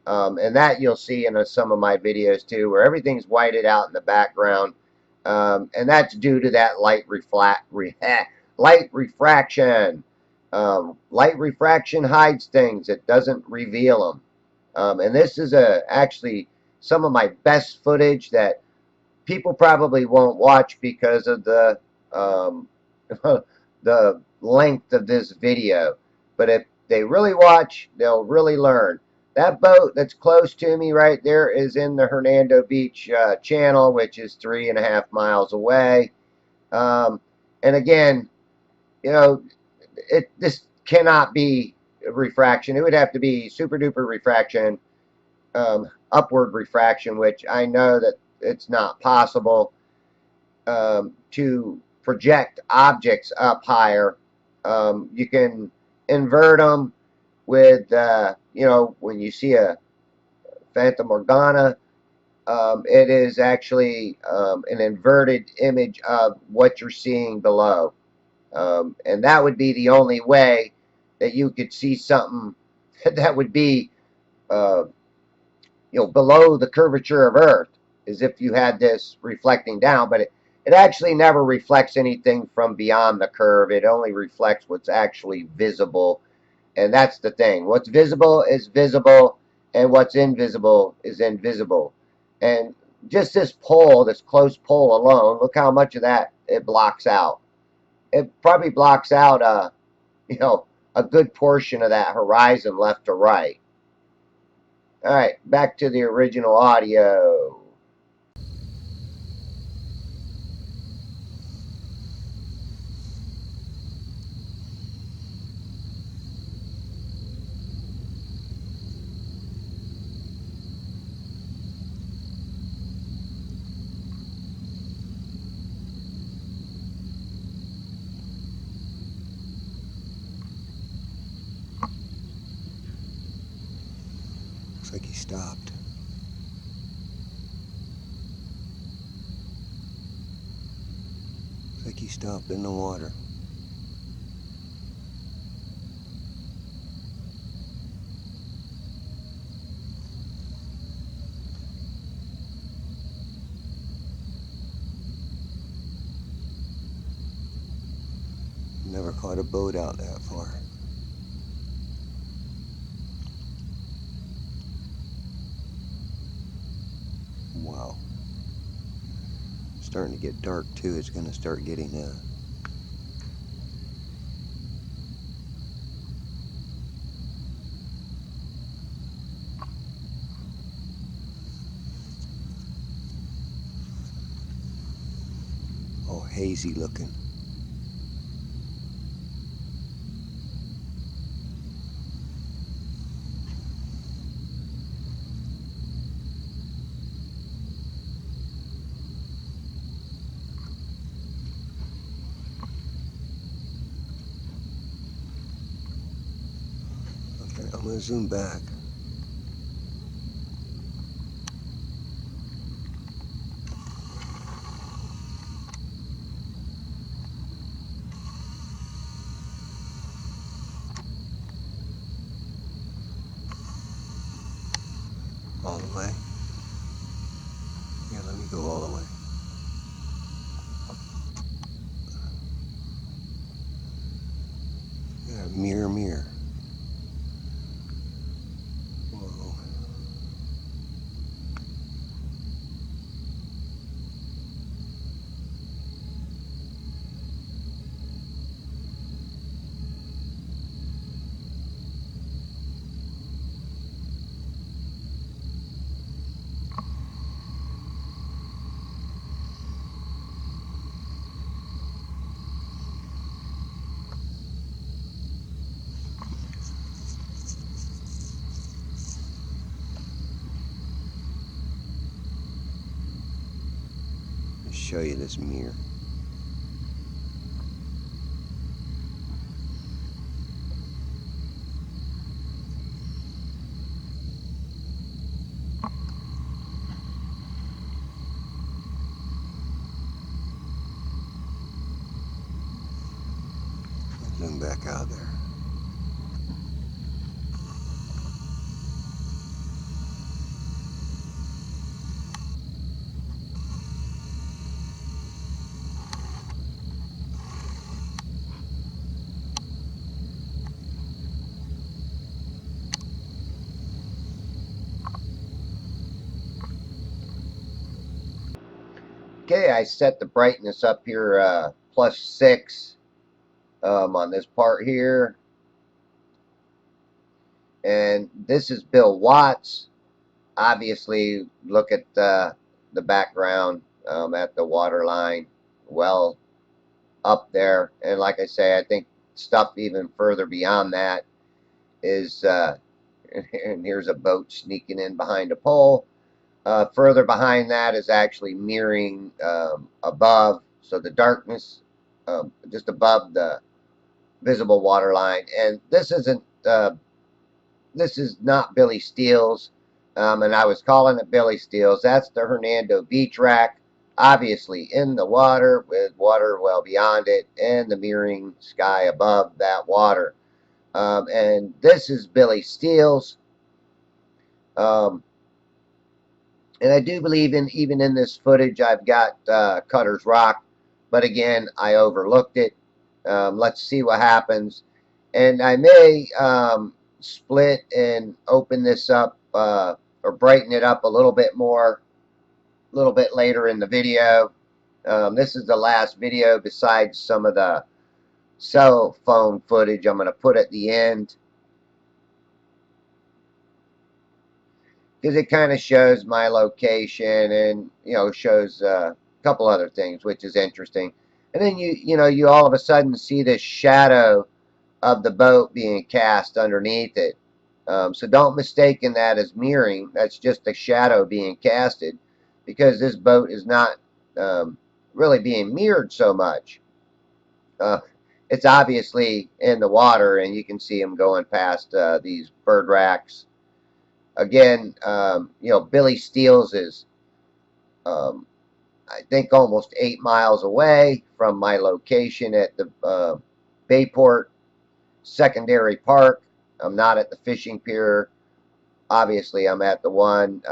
And that you'll see in some of my videos too, where everything's whited out in the background, and that's due to that light refraction. Light refraction hides things; it doesn't reveal them. And this is actually some of my best footage that people probably won't watch because of the the length of this video. But if they really watch, they'll really learn. That boat that's close to me right there is in the Hernando Beach channel, which is 3.5 miles away. And again, this cannot be refraction. It would have to be super duper refraction, upward refraction, which I know that it's not possible to project objects up higher. You can invert them with, when you see a Fata Morgana, it is actually an inverted image of what you're seeing below. And that would be the only way that you could see something that would be, below the curvature of Earth, is if you had this reflecting down. But it actually never reflects anything from beyond the curve. It only reflects what's actually visible. And that's the thing. What's visible is visible, and what's invisible is invisible. And just this pole, this close pole alone, look how much of that it blocks out. It probably blocks out you know, a good portion of that horizon left to right. All right, back to the original audio. Looks like he stopped. Looks like he stopped in the water. Never caught a boat out that far. Wow. Starting to get dark too. It's going to start getting all hazy looking. Okay, I'm going to zoom back. All the way. Yeah, let me go all the way. Yeah, mirror, mirror. Whoa. Let me show you this mirror. Zoom back out there. Okay, I set the brightness up here +6 on this part here. And this is Bill Watts. Obviously, look at the background at the water line, well up there. And like I say, I think stuff even further beyond that is, and here's a boat sneaking in behind a pole. Further behind that is actually mirroring above, so the darkness just above the visible water line. And this is not Billy Steele's, and I was calling it Billy Steele's. That's the Hernando Beach Rack, obviously in the water with water well beyond it and the mirroring sky above that water. And this is Billy Steele's. Um, And I do believe even in this footage I've got Cutter's Rock, but again I overlooked it. Let's see what happens, and I may split and open this up or brighten it up a little bit more, a little bit later in the video. This is the last video besides some of the cell phone footage I'm going to put at the end, because it kind of shows my location and, you know, shows a couple other things, which is interesting. And then you all of a sudden see this shadow of the boat being cast underneath it. So don't mistake that as mirroring. That's just a shadow being casted, because this boat is not really being mirrored so much. It's obviously in the water, and you can see them going past these bird racks. Again, Billy Steele's is, I think, almost 8 miles away from my location at the Bayport Secondary Park. I'm not at the fishing pier. Obviously, I'm at the one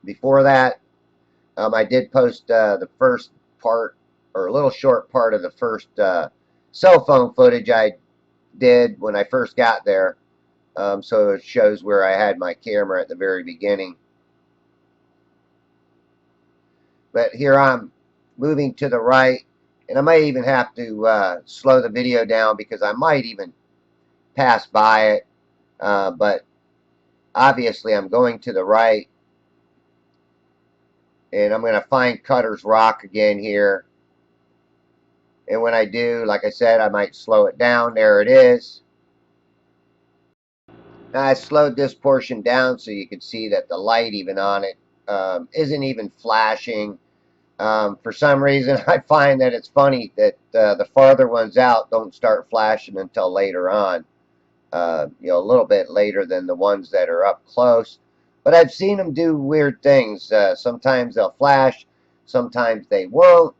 before that. I did post the first part, or a little short part of the first cell phone footage I did when I first got there. So it shows where I had my camera at the very beginning. But here I'm moving to the right, and I may even have to slow the video down, because I might even pass by it. But obviously I'm going to the right, and I'm going to find Cutter's Rock again here. And when I do, like I said, I might slow it down. There it is. Now I slowed this portion down so you can see that the light even on it isn't even flashing. For some reason, I find that it's funny that the farther ones out don't start flashing until later on. A little bit later than the ones that are up close. But I've seen them do weird things. Sometimes they'll flash, sometimes they won't.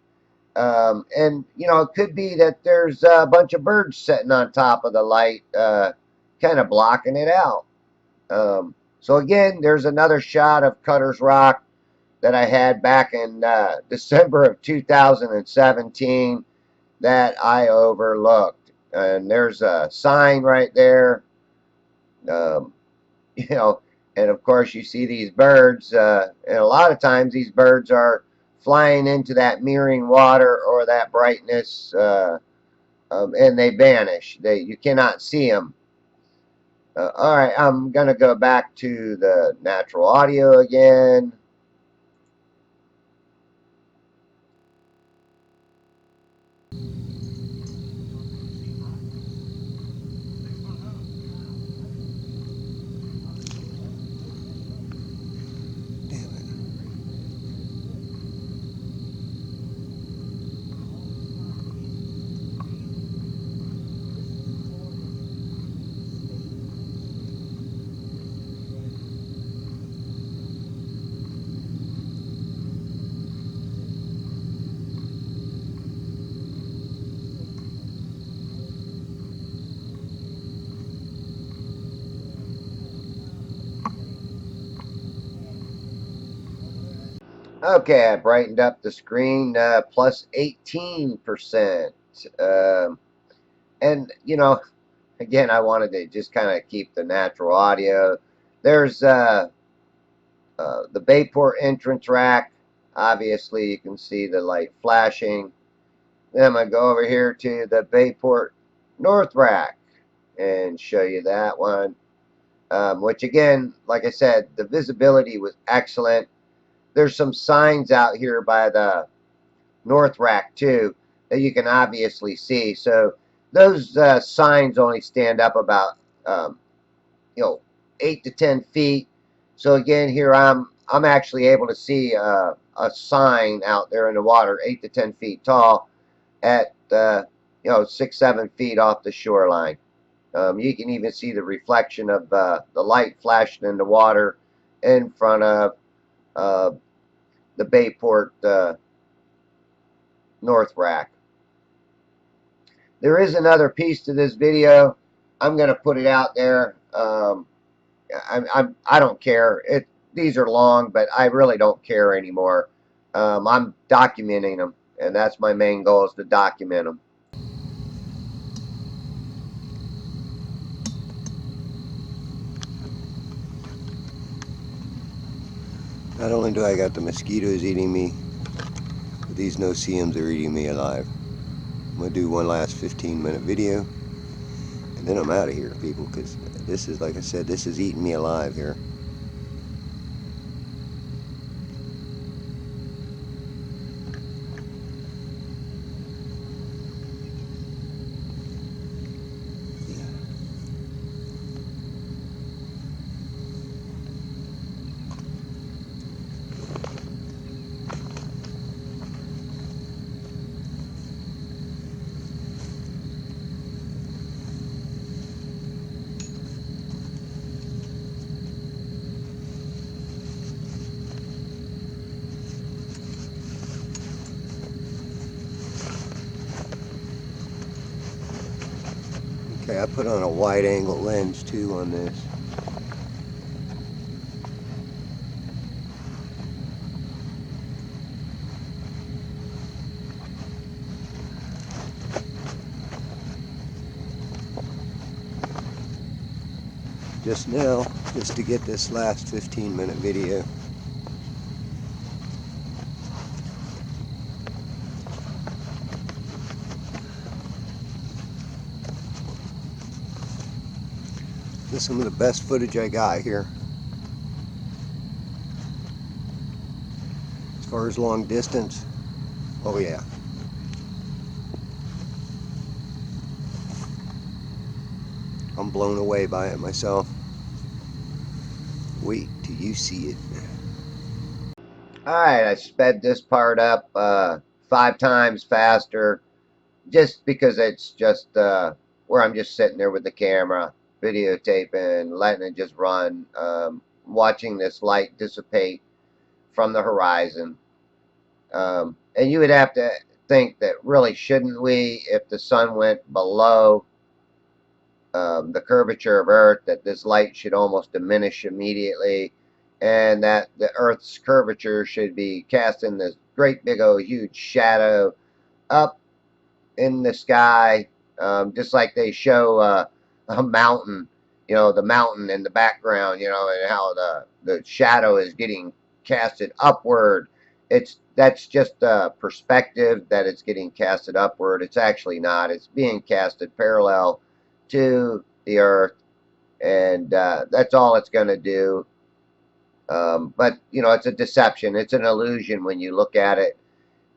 And, it could be that there's a bunch of birds sitting on top of the light, kind of blocking it out. So again, there's another shot of Cutter's Rock that I had back in December of 2017 that I overlooked. And there's a sign right there. And of course you see these birds, and a lot of times these birds are flying into that mirroring water or that brightness, and they vanish. You cannot see them. All right, I'm going to go back to the natural audio again. Okay, I brightened up the screen, plus 18%. And, again, I wanted to just kind of keep the natural audio. There's the Bayport entrance rack. Obviously, you can see the light flashing. Then I'm going to go over here to the Bayport North rack and show you that one. Which, again, like I said, the visibility was excellent. There's some signs out here by the North rack too that you can obviously see. So those signs only stand up about 8 to 10 feet. So again, here I'm actually able to see a sign out there in the water, 8 to 10 feet tall, at 6-7 feet off the shoreline. You can even see the reflection of the light flashing in the water in front of the Bayport North rack. There is another piece to this video. I'm going to put it out there. I don't care. these are long, but I really don't care anymore. I'm documenting them, and that's my main goal, is to document them. Not only do I got the mosquitoes eating me, but these no-see-ums are eating me alive. I'm going to do one last 15-minute video, and then I'm out of here, people, because this is, like I said, this is eating me alive here. Okay, I put on a wide angle lens too on this. Just now, just to get this last 15-minute video. This is some of the best footage I got here. As far as long distance, oh yeah. I'm blown away by it myself. Wait till you see it. Alright, I sped this part up 5 times faster, just because it's just where I'm just sitting there with the camera, videotaping, letting it just run, watching this light dissipate from the horizon. And you would have to think that, really, shouldn't we, if the sun went below the curvature of Earth, that this light should almost diminish immediately, and that the Earth's curvature should be casting this great big old huge shadow up in the sky, just like they show a mountain, you know, the mountain in the background, you know, and how the shadow is getting casted upward. That's just a perspective that it's getting casted upward. It's actually not. It's being casted parallel to the Earth, and that's all it's going to do. But you know, it's a deception. It's an illusion when you look at it.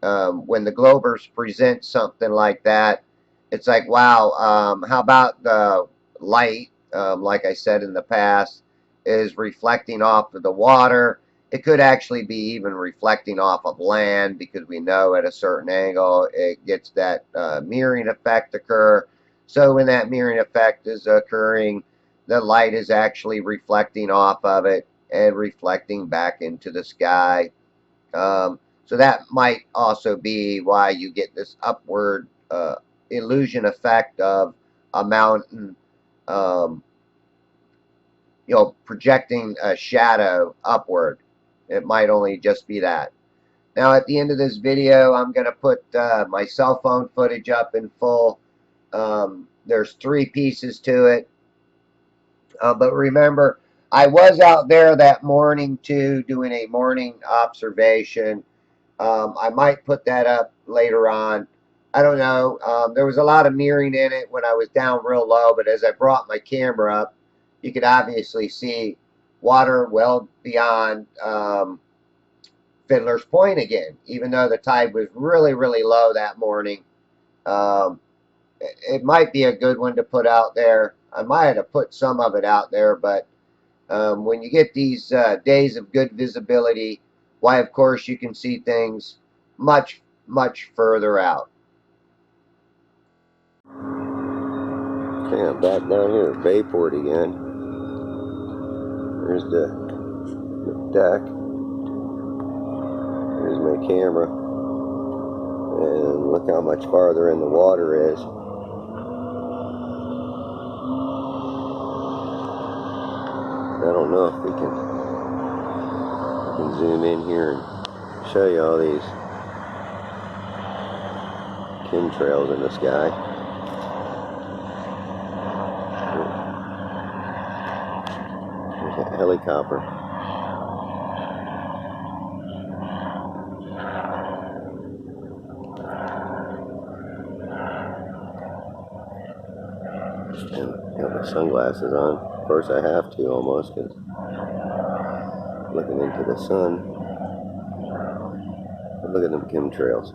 When the Globers present something like that, it's like, wow, how about the light, like I said in the past, is reflecting off of the water. It could actually be even reflecting off of land, because we know at a certain angle it gets that mirroring effect occur. So when that mirroring effect is occurring, the light is actually reflecting off of it and reflecting back into the sky. So that might also be why you get this upward illusion effect of a mountain, you know, projecting a shadow upward. It might only just be that. Now, at the end of this video, I'm going to put my cell phone footage up in full. There's 3 pieces to it. But remember, I was out there that morning too, doing a morning observation. I might put that up later on. I don't know. There was a lot of mirroring in it when I was down real low, but as I brought my camera up, you could obviously see water well beyond Fiddler's Point again, even though the tide was really, really low that morning. It might be a good one to put out there. I might have put some of it out there, but when you get these days of good visibility, why, of course, you can see things much, much further out. Okay, I'm back down here at Bayport again. There's the deck. Here's my camera. And look how much farther in the water is. I don't know if we can can zoom in here and show you all these chemtrails in the sky. There's a helicopter. And I got my sunglasses on. Of course I have to almost, because looking into the sun. But look at them chemtrails.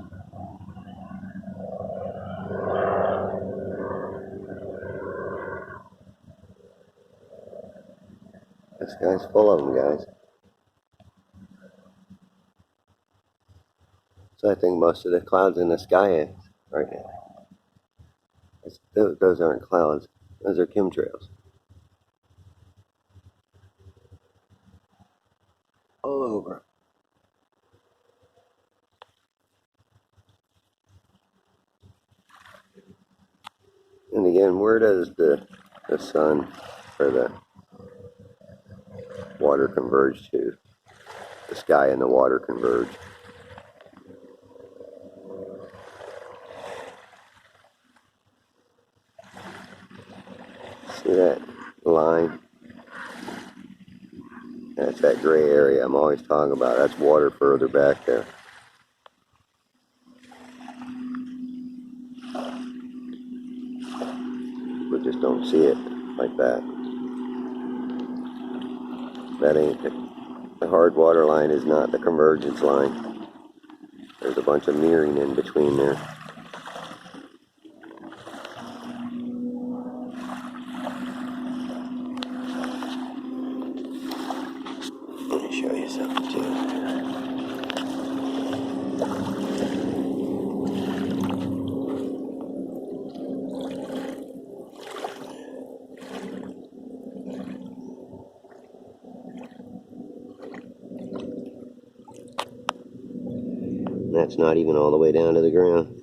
The sky's full of them, guys. So I think most of the clouds in the sky is right now. Those aren't clouds. Those are chemtrails. All over. And again, where does the sun or the water converge to? The sky and the water converge. See that line? That's that gray area I'm always talking about. That's water further back there. We just don't see it like that. That ain't the hard water line is not the convergence line. There's a bunch of mirroring in between there. Let me show you something too. That's not even all the way down to the ground.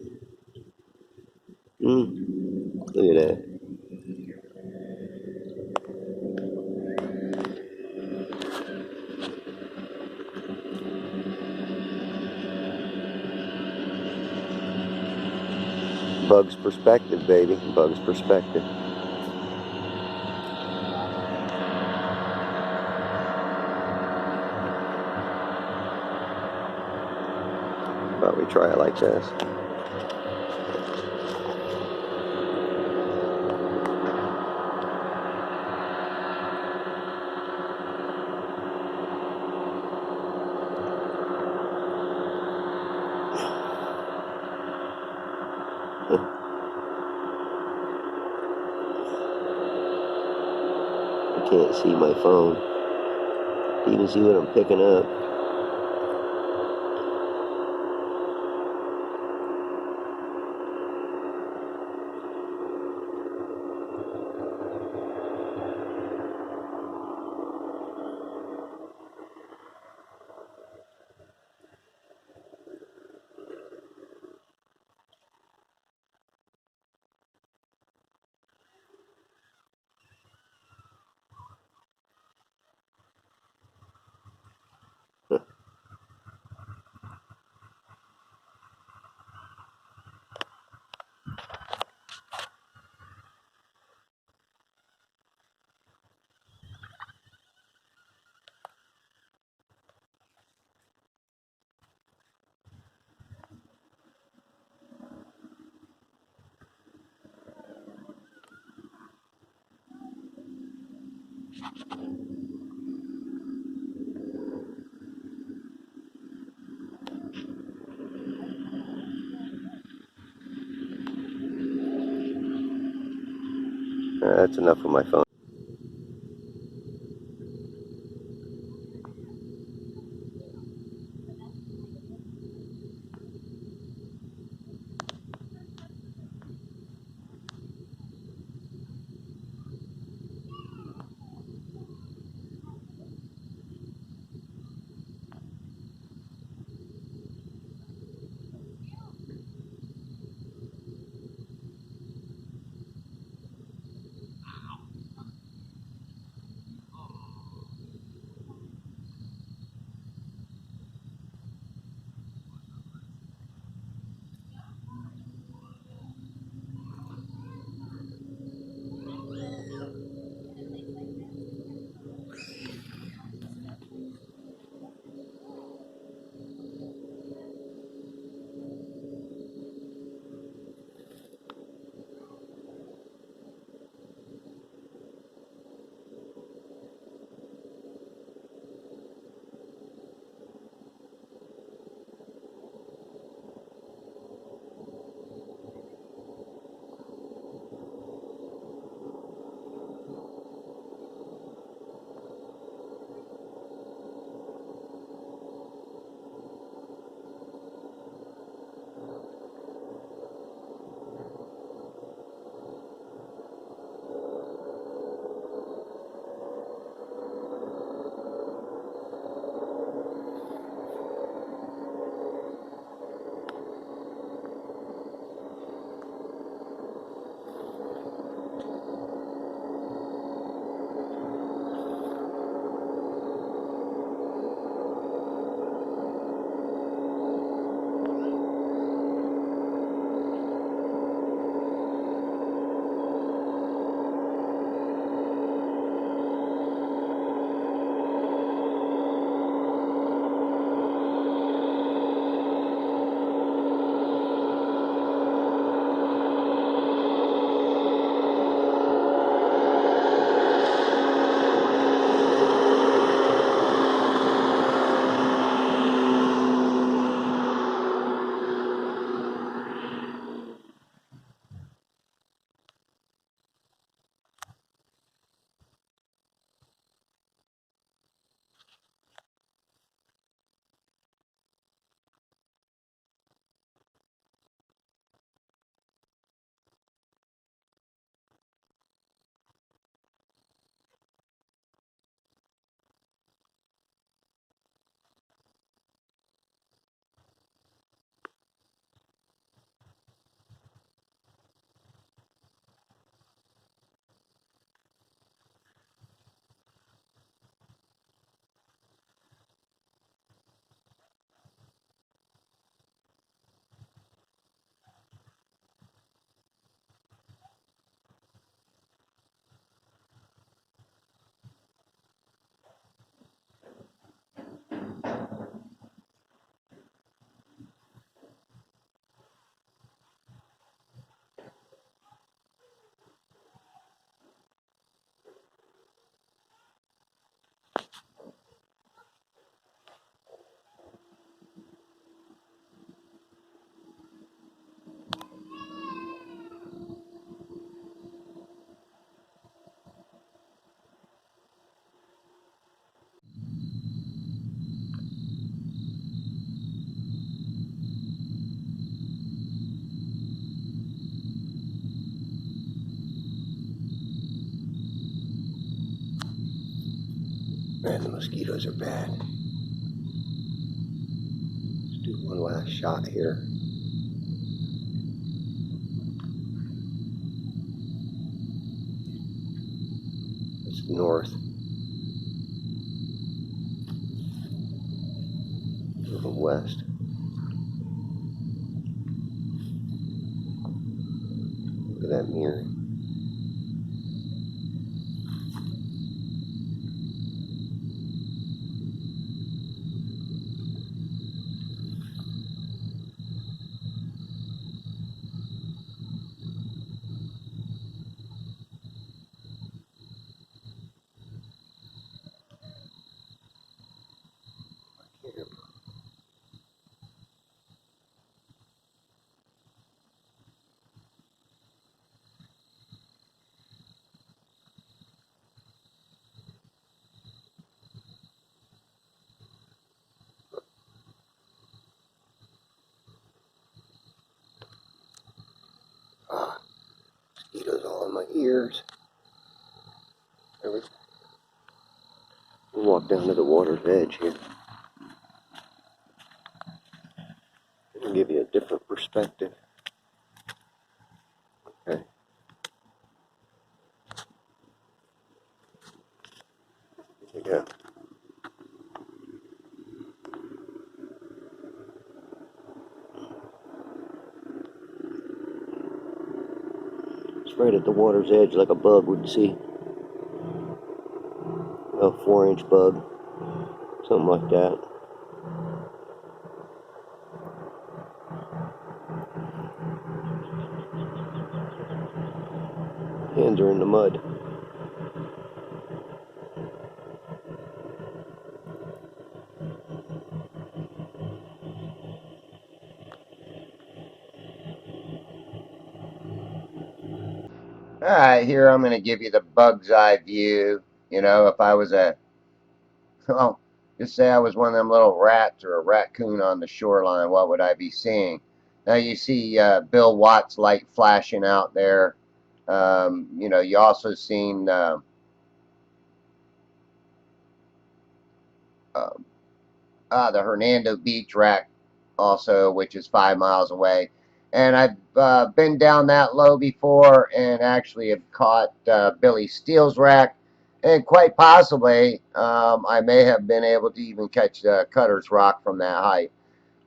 Look at that. Bug's perspective, baby. Bug's perspective. But we try it like this. I can't see my phone to even see what I'm picking up. That's enough of my phone. Man, the mosquitoes are bad. Let's do one last shot here. It's north. A little west. Look at that mirror. Ah, mosquitoes all in my ears. We'll walk down to the water's edge here. It'll give you a different perspective. Okay. Here we go. It's right at the water's edge like a bug would see. A 4-inch bug. Something like that. Hands are in the mud. Alright, here I'm going to give you the bug's eye view. You know, if I was well, just say I was one of them little rats or a raccoon on the shoreline, what would I be seeing? Now you see Bill Watts light flashing out there. You know, you also seen the Hernando Beach rack also, which is 5 miles away. And I've been down that low before and actually have caught Billy Steele's rack. And quite possibly, I may have been able to even catch Cutter's Rock from that height.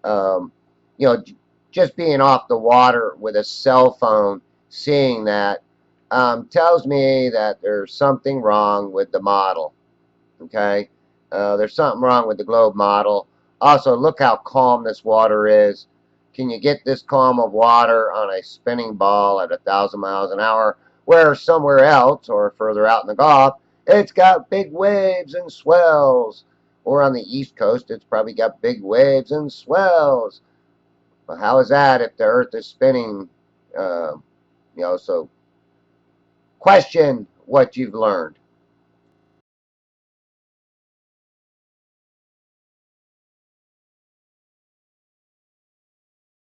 You know, just being off the water with a cell phone, seeing that, tells me that there's something wrong with the model. Okay, there's something wrong with the globe model. Also, look how calm this water is. Can you get this calm of water on a spinning ball at 1,000 miles an hour, where somewhere else or further out in the Gulf, it's got big waves and swells? Or on the East Coast, it's probably got big waves and swells. Well, how is that if the Earth is spinning? You know, so question what you've learned.